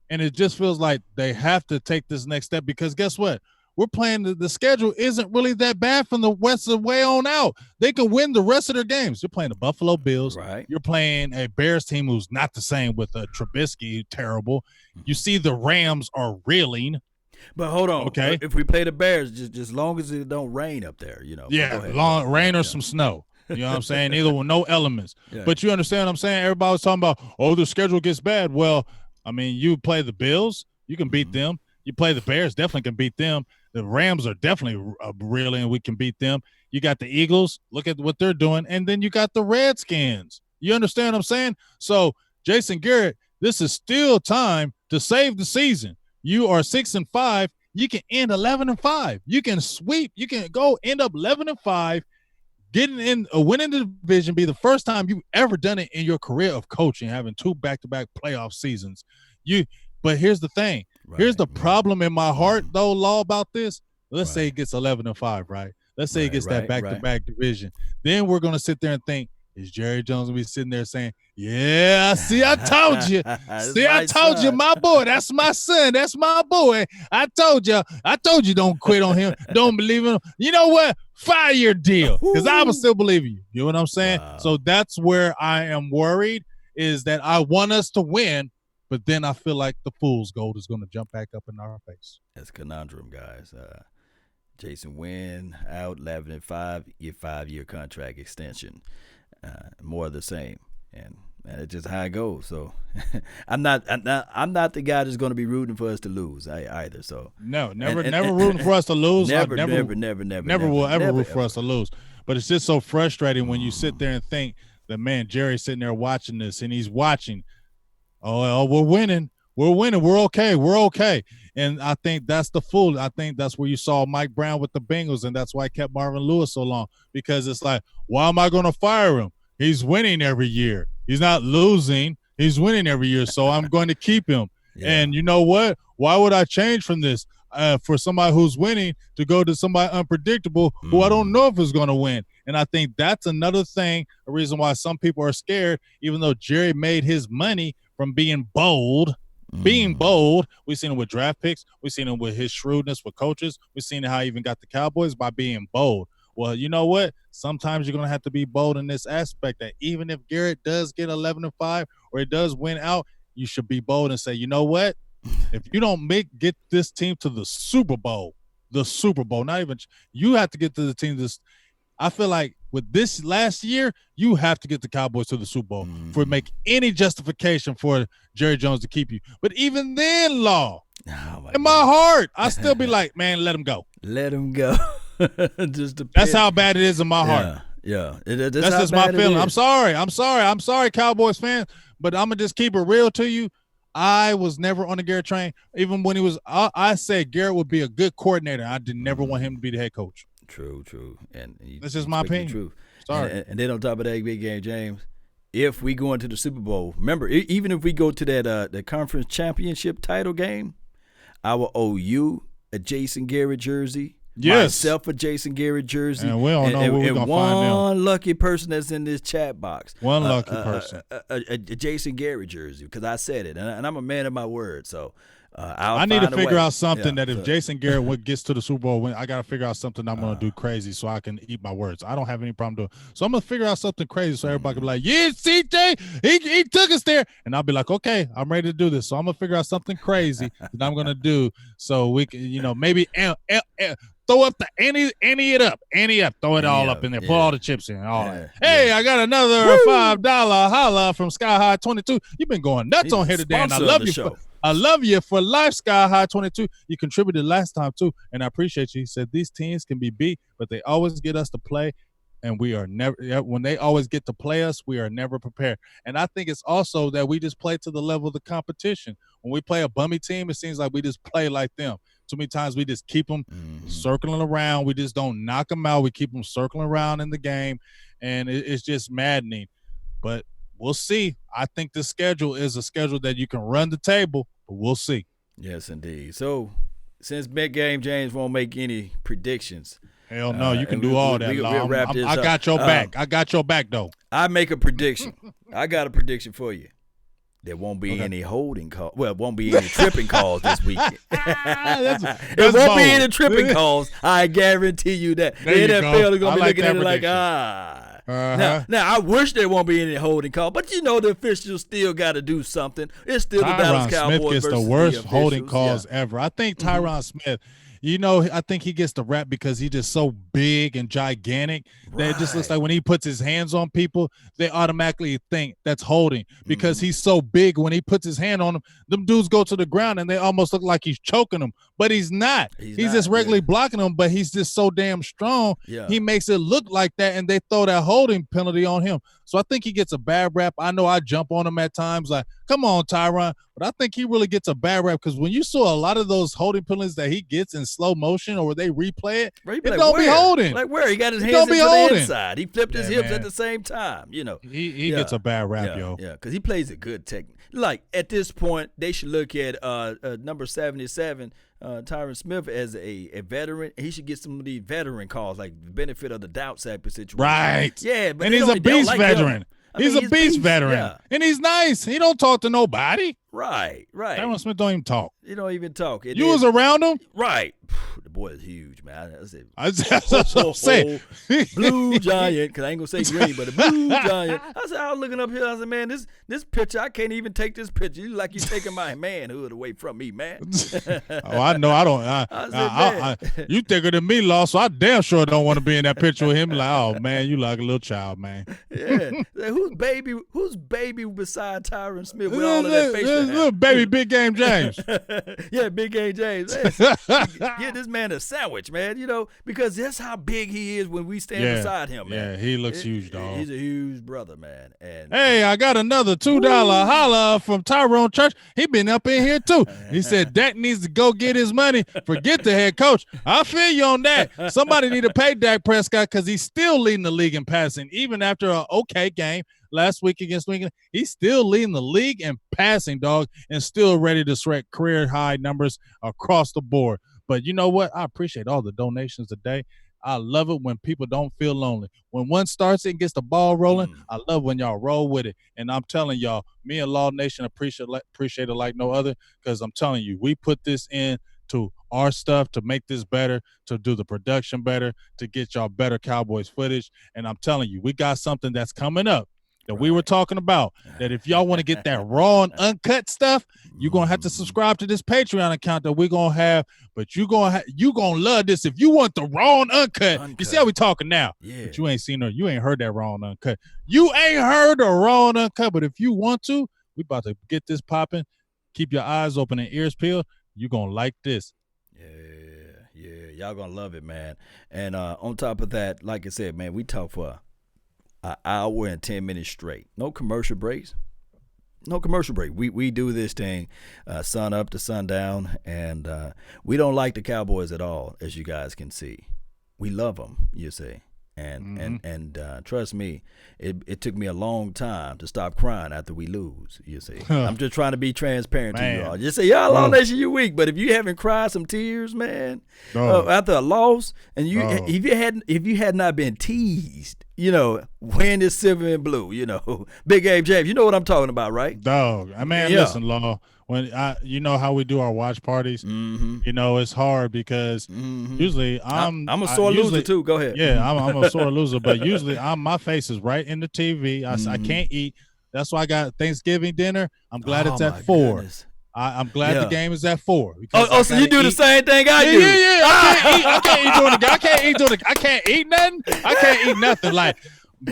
And it just feels like they have to take this next step, because guess what? We're playing the schedule isn't really that bad from the West way on out. They can win the rest of their games. You're playing the Buffalo Bills. Right. You're playing a Bears team who's not the same with Trubisky, terrible. You see the Rams are reeling. But hold on. Okay. If we play the Bears, just as long as it don't rain up there, Yeah, rain or some snow. You know what I'm saying? Either with no elements. Yeah. But you understand what I'm saying? Everybody was talking about, the schedule gets bad. Well, I mean, you play the Bills, you can beat them. You play the Bears, definitely can beat them. The Rams are definitely reeling, and we can beat them. You got the Eagles, look at what they're doing, and then you got the Redskins. You understand what I'm saying? So, Jason Garrett, this is still time to save the season. You are 6-5. You can end 11-5. You can sweep. You can go end up 11-5, getting in, winning the division, be the first time you've ever done it in your career of coaching, having 2 back-to-back playoff seasons. But here's the thing. Here's the problem in my heart, though, Law, about this. Let's say it gets 11-5, right? Let's say it gets that back-to-back division. Then we're going to sit there and think, is Jerry Jones going to be sitting there saying, yeah, see, I told you. See, I told you, my boy. That's my son. That's my boy. I told you. Don't quit on him. Don't believe in him. You know what? 5-year deal, because I will still believe in you. You know what I'm saying? Wow. So that's where I am worried, is that I want us to win, but then I feel like the fool's gold is going to jump back up in our face. That's a conundrum, guys. Jason Wynn out 11-5, your 5-year contract extension. more of the same, and it's just how it goes. So I'm not the guy that's going to be rooting for us to lose either. So no, never rooting for us to lose. Never will ever root for us to lose. But it's just so frustrating when you sit there and think that, man, Jerry's sitting there watching this, and he's watching. Oh, we're winning. We're okay. And I think that's the fool. I think that's where you saw Mike Brown with the Bengals, and that's why I kept Marvin Lewis so long, because it's like, why am I going to fire him? He's winning every year. He's not losing. He's winning every year, so I'm going to keep him. Yeah. And you know what? Why would I change from this for somebody who's winning to go to somebody unpredictable who I don't know if is going to win? And I think that's another thing, a reason why some people are scared, even though Jerry made his money from being bold. Being bold, we've seen it with draft picks. We've seen it with his shrewdness with coaches. We've seen how he even got the Cowboys by being bold. Well, you know what? Sometimes you're going to have to be bold in this aspect that even if Garrett does get 11-5 or it does win out, you should be bold and say, you know what? If you don't get this team to the Super Bowl, not even – you have to get to the team this – I feel like with this last year, you have to get the Cowboys to the Super Bowl for make any justification for Jerry Jones to keep you. But even then, my heart, I still be like, man, let him go. Let him go. That's how bad it is in my heart. Yeah. That's just my feeling. I'm sorry, Cowboys fans, but I'm going to just keep it real to you. I was never on the Garrett train. Even when he was, I said Garrett would be a good coordinator. I did never want him to be the head coach. True. And this is my opinion. True. Sorry. And then on top of that, big game, James, if we go into the Super Bowl, remember, even if we go to that the conference championship title game, I will owe you a Jason Garrett jersey. Yes. Myself a Jason Garrett jersey. And we don't know where we're going to find them. One lucky person that's in this chat box. One lucky person. A Jason Garrett jersey, because I said it, and I'm a man of my word, so I need to figure out something that if Jason Garrett gets to the Super Bowl, I got to figure out something I'm going to do crazy so I can eat my words. I don't have any problem doing it. So I'm going to figure out something crazy so everybody can be like, yeah, CJ, he took us there. And I'll be like, okay, I'm ready to do this. So I'm going to figure out something crazy that I'm going to do so we can, maybe throw up the ante up, throw it all up in there, put all the chips in, all that. Hey, I got another $5 holla from Sky High 22. You've been going nuts on here today, and I love you. I love you for life, Sky High 22. You contributed last time too, and I appreciate you. He said these teams can be beat, but they always get us to play, and we are never. When they always get to play us, we are never prepared. And I think it's also that we just play to the level of the competition. When we play a bummy team, it seems like we just play like them. Too many times we just keep them circling around. We just don't knock them out. We keep them circling around in the game, and it's just maddening. But we'll see. I think the schedule is a schedule that you can run the table, but we'll see. Yes, indeed. So since Big Game James won't make any predictions. Hell no, you can do all that. I got your back. I got your back, though. I make a prediction. I got a prediction for you. There won't be any holding calls. Well, it won't be any tripping calls this weekend. There won't be any tripping calls. I guarantee you that. The NFL is going to be looking at it like, Now, I wish there won't be any holding call, but the officials still got to do something. It's still the Dallas Cowboys Smith gets versus the worst the holding calls ever. I think Tyron Smith, I think he gets the rap because he's just so big and gigantic that it just looks like when he puts his hands on people, they automatically think that's holding because he's so big. When he puts his hand on them dudes go to the ground and they almost look like he's choking them, but he's not. He's just regularly blocking them, but he's just so damn strong. Yeah. He makes it look like that, and they throw that holding penalty on him. So I think he gets a bad rap. I know I jump on him at times like, come on, Tyron. But I think he really gets a bad rap because when you saw a lot of those holding penalties that he gets in slow motion or where they replay it, it don't be holding. Like where? He got his hands into the inside. He flipped his hips at the same time, He gets a bad rap, yo. Yeah, because he plays a good technique. Like, at this point, they should look at number 77, Tyron Smith, as a veteran. He should get some of these veteran calls, like the benefit of the doubt type of situation. Right. Yeah, but and he's a beast veteran. He's a beast veteran, and he's nice. He don't talk to nobody. Right. Tyron Smith don't even talk. He don't even talk. You was around him? Right. boy is huge, man. I said, That's what I'm saying. blue giant, because I ain't going to say green, but a blue giant. I said, I was looking up here. I said, man, this picture, I can't even take this picture. You like you taking my manhood away from me, man. Oh, I know. I don't. You thicker than me, Law, so I damn sure don't want to be in that picture with him. Like, oh, man, you like a little child, man. Yeah. Who's baby beside Tyron Smith with all of that facial hair? Little baby Big Game James. Yeah, Big Game James. Hey, give this man a sandwich, man, because that's how big he is when we stand beside him, man. Yeah, he looks huge, dog. He's a huge brother, man. And hey, I got another $2 holla from Tyrone Church. He been up in here, too. He said Dak needs to go get his money. Forget the head coach. I feel you on that. Somebody need to pay Dak Prescott because he's still leading the league in passing, even after an okay game last week against New England. He's still leading the league in passing, dog, and still ready to set career-high numbers across the board. But you know what? I appreciate all the donations today. I love it when people don't feel lonely. When one starts it and gets the ball rolling, I love when y'all roll with it. And I'm telling y'all, me and Law Nation appreciate it like no other, because I'm telling you, we put this in to our stuff to make this better, to do the production better, to get y'all better Cowboys footage. And I'm telling you, we got something that's coming up that we were talking about, that if y'all want to get that raw and uncut stuff, you're going to have to subscribe to this Patreon account that we're going to have. But you're going to love this. If you want the raw and uncut, you see how we talking now. Yeah. But you ain't heard that raw and uncut. You ain't heard the raw and uncut. But if you want to, we about to get this popping. Keep your eyes open and ears peeled. You're going to like this. Yeah. Y'all going to love it, man. And on top of that, like I said, man, we talk for an hour and 10 minutes straight. No commercial breaks. We do this thing sun up to sundown, and we don't like the Cowboys at all, as you guys can see. We love them, you see. And trust me, it took me a long time to stop crying after we lose, you see. I'm just trying to be transparent to you all. Just say, y'all, Law Nation, you weak, but if you haven't cried some tears, man, after a loss, and if you had not been teased, wearing this silver and blue, Big Game James, you know what I'm talking about, right? Dog, listen, Law. When you know how we do our watch parties, it's hard because usually I'm a sore loser too. Go ahead. Yeah, I'm a sore loser, but usually my face is right in the TV. I can't eat. That's why I got Thanksgiving dinner. I'm glad it's at 4. Goodness. I'm glad the game is at 4. So you do the same thing I do? Yeah. I can't eat during the game. I can't eat nothing. I can't eat nothing. Like,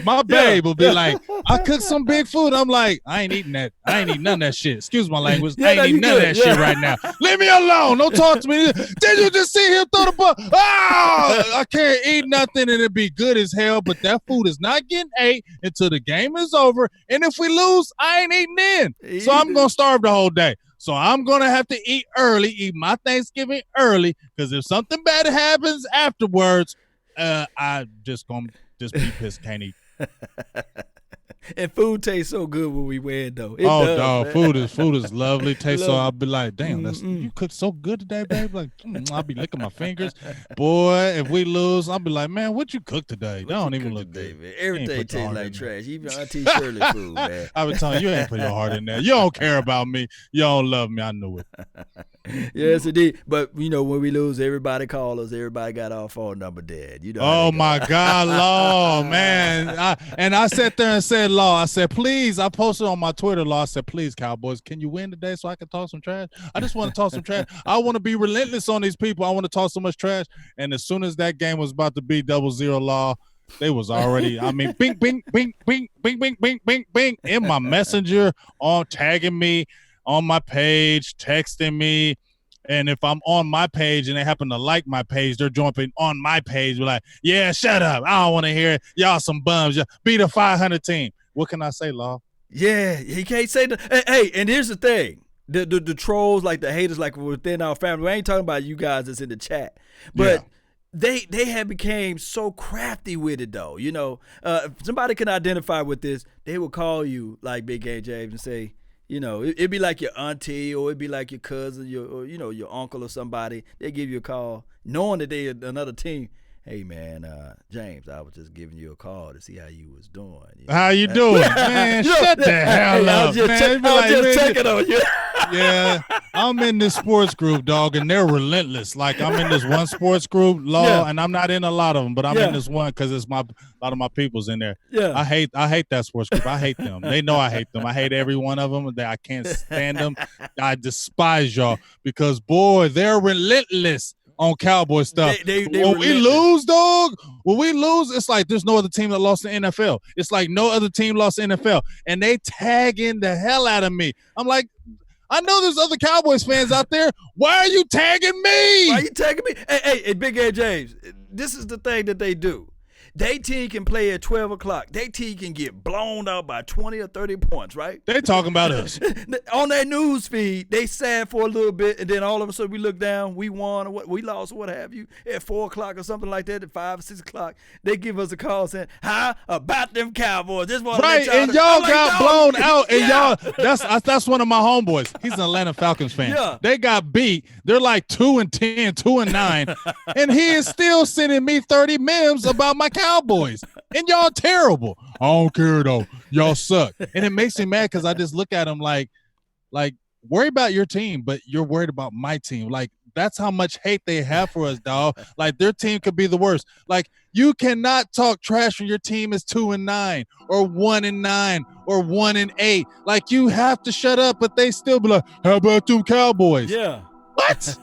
my babe will be like, I cooked some big food. I'm like, I ain't eating that. I ain't eating none of that shit. Excuse my language. I ain't eating none of that shit right now. Leave me alone. Don't talk to me. Did you just see him throw the ball? I can't eat nothing and it be good as hell, but that food is not getting ate until the game is over. And if we lose, I ain't eating then. So I'm going to starve the whole day. So I'm going to have to eat my Thanksgiving early, because if something bad happens afterwards, I just going to be pissed, can't eat. And food tastes so good when we win, though. Dog, food is lovely. Tastes so. I'll be like, damn, you cooked so good today, babe. Like, I'll be licking my fingers. Boy, if we lose, I'll be like, man, what you cook today? That don't even look good. Man? Everything tastes like trash. Even Auntie Shirley food, man. I've been telling you, you ain't put your heart in there. You don't care about me. You don't love me. I knew it. Yes, indeed. But when we lose, everybody call us. Everybody got our phone number dead. Oh my God, Law, man. I sat there and said, Law, I said, please. I posted on my Twitter, Law. I said, please, Cowboys, can you win today so I can talk some trash? I just want to talk some trash. I want to be relentless on these people. I want to talk so much trash. And as soon as that game was about to be 0-0, Law, they was already, bing, bing, bing, bing, bing, bing, bing, bing, bing, in my messenger, on tagging me on my page, texting me. And if I'm on my page and they happen to like my page, they're jumping on my page. We're like, yeah, shut up. I don't want to hear it. Y'all some bums. Beat a 500 team. What can I say, Law? Yeah, he can't say that. Hey, and here's the thing. The trolls, like the haters, like within our family, we ain't talking about you guys that's in the chat. But they have became so crafty with it, though. If somebody can identify with this, they will call you, like Big Game James, and say, it'd be like your auntie, or it'd be like your cousin, your uncle or somebody. They give you a call, knowing that they're another team. Hey, man, James, I was just giving you a call to see how you was doing. How you doing? Man, shut the hell up, man. I was just checking on you. Yeah, I'm in this sports group, dog, and they're relentless. Like I'm in this one sports group, law, and I'm not in a lot of them, but I'm in this one because it's a lot of my people's in there. Yeah. I hate that sports group. I hate them. They know I hate them. I hate every one of them. I can't stand them. I despise y'all because boy, they're relentless on Cowboy stuff. When we lose, dog, it's like there's no other team that lost the NFL. It's like no other team lost the NFL, and they tagging the hell out of me. I'm like, I know there's other Cowboys fans out there. Why are you tagging me? Why are you tagging me? Hey, Big A James, this is the thing that they do. They team can play at 12 o'clock. They team can get blown out by 20 or 30 points, right? They talking about us. On their news feed, they sad for a little bit, and then all of a sudden we look down, we won, or what, we lost, or what have you, at 4 o'clock or something like that, at 5 or 6 o'clock. They give us a call saying, how about them Cowboys? Just want right, and y'all got blown out, and y'all, that's one of my homeboys. He's an Atlanta Falcons fan. Yeah. They got beat. They're like 2-10, 2-9, and he is still sending me 30 memes about my Cowboys, and y'all terrible. I don't care though. Y'all suck, and it makes me mad because I just look at them like worry about your team, but you're worried about my team. Like that's how much hate they have for us, dog. Like their team could be the worst. Like you cannot talk trash when your team is 2-9 or 1-9 or 1-8. Like you have to shut up, but they still be like, how about them Cowboys? Yeah. What?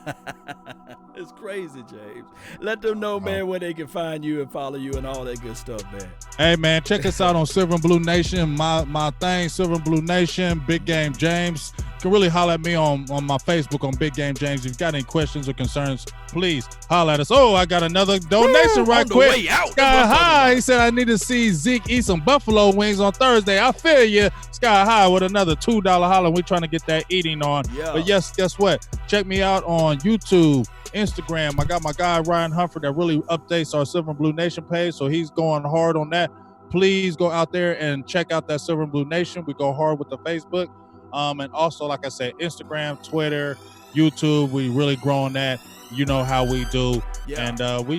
It's crazy, James. Let them know, man, where they can find you and follow you and all that good stuff, man. Hey, man, check us out on Silver and Blue Nation. My thing, Silver and Blue Nation, Big Game James. You can really holler at me on my Facebook on Big Game James. If you've got any questions or concerns, please holler at us. Oh, I got another donation right quick. Way out. Sky High, he said I need to see Zeke eat some buffalo wings on Thursday. I feel you. Sky High with another $2 holler. We're trying to get that eating on. Yeah. But yes, guess what? Check me out on YouTube, Instagram. I got my guy Ryan Humphrey that really updates our Silver and Blue Nation page, so he's going hard on that. Please go out there and check out that Silver and Blue Nation. We go hard with the Facebook. And also, like I said, Instagram, Twitter, YouTube, we really growing that. You know how we do. Yeah. And we,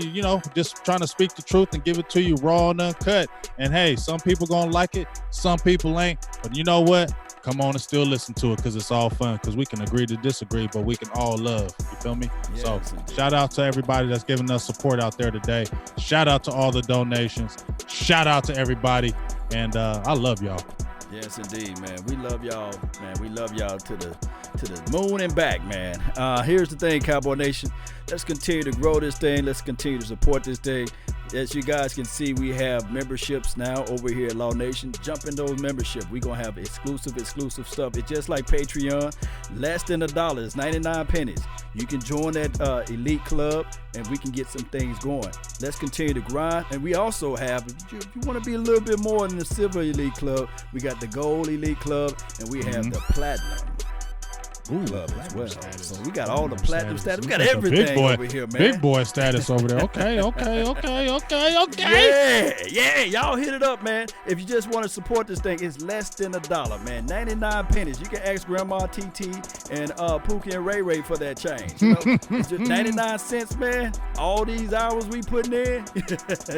just trying to speak the truth and give it to you raw and uncut. And hey, some people gonna like it, some people ain't. But you know what? Come on and still listen to it because it's all fun, because we can agree to disagree, but we can all love. You feel me? Yes, so indeed. Shout out to everybody that's giving us support out there today. Shout out to all the donations. Shout out to everybody. And I love y'all. Yes, indeed, man. We love y'all, man. We love y'all to the moon and back, man. Here's the thing, Cowboy Nation. Let's continue to grow this thing. Let's continue to support this thing. As you guys can see, we have memberships now over here at Law Nation. Jump in those memberships. We're going to have exclusive stuff. It's just like Patreon. Less than $1. It's 99 pennies. You can join that elite club, and we can get some things going. Let's continue to grind. And we also have, if you want to be a little bit more than the silver elite club, we got the gold elite club, and we have the platinum club as well. So we got all the platinum status. We got everything over here, man. Big boy status over there. Okay. Yeah. Y'all hit it up, man. If you just want to support this thing, it's less than $1, man. 99 pennies. You can ask Grandma TT and Pookie and Ray Ray for that change. It's just 99 cents, man. All these hours we putting in,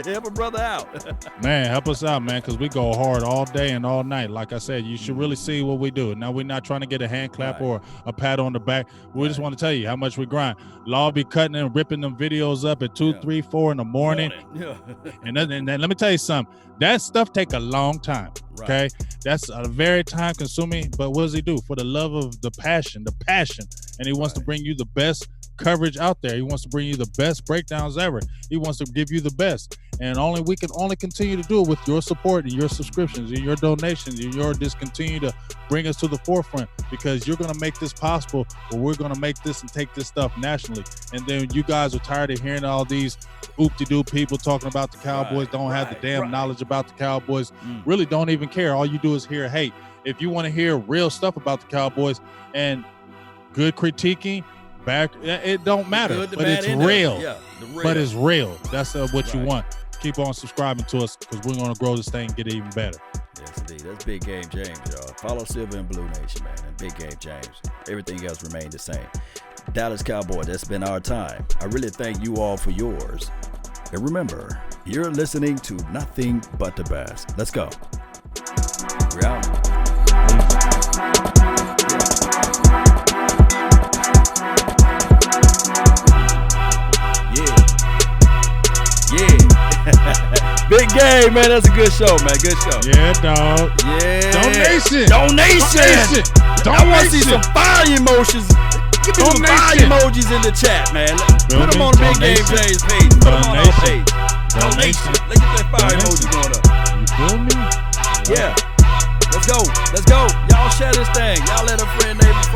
help a brother out. Man, help us out, man, because we go hard all day and all night. Like I said, you should really see what we do. Now, we're not trying to get a hand clap or a pat on the back. We just want to tell you how much we grind. Law be cutting and ripping them videos up at 2, 3, 4 in the morning. Yeah. and then let me tell you something. That stuff take a long time. Okay, that's a very time consuming. But what does he do? For the love of the passion, and he wants to bring you the best coverage out there. He wants to bring you the best breakdowns ever. He wants to give you the best. And we can only continue to do it with your support and your subscriptions and your donations and your just continue to bring us to the forefront, because you're going to make this possible, but we're going to make this and take this stuff nationally. And then you guys are tired of hearing all these oop-de-doo people talking about the Cowboys, don't have the damn knowledge about the Cowboys, really don't even care. All you do is hear hate. If you want to hear real stuff about the Cowboys and good critiquing, it don't matter, but it's real. But it's real. That's what you want. Keep on subscribing to us, because we're going to grow this thing and get it even better. Yes, indeed. That's Big Game James, y'all. Follow Silver and Blue Nation, man, and Big Game James. Everything else remained the same. Dallas Cowboy, that's been our time. I really thank you all for yours. And remember, you're listening to nothing but the best. Let's go. We're out. Hey, man, that's a good show, man. Good show. Yeah, dog. Yeah. Donation. I want to see some fire emotions. Give me some fire emojis in the chat, man. Put them on the Big Game James page. Put them on our page. Donation. Let's get that fire emoji going up. You feel me? Yeah. Let's go. Y'all share this thing. Y'all let a friend, neighbor,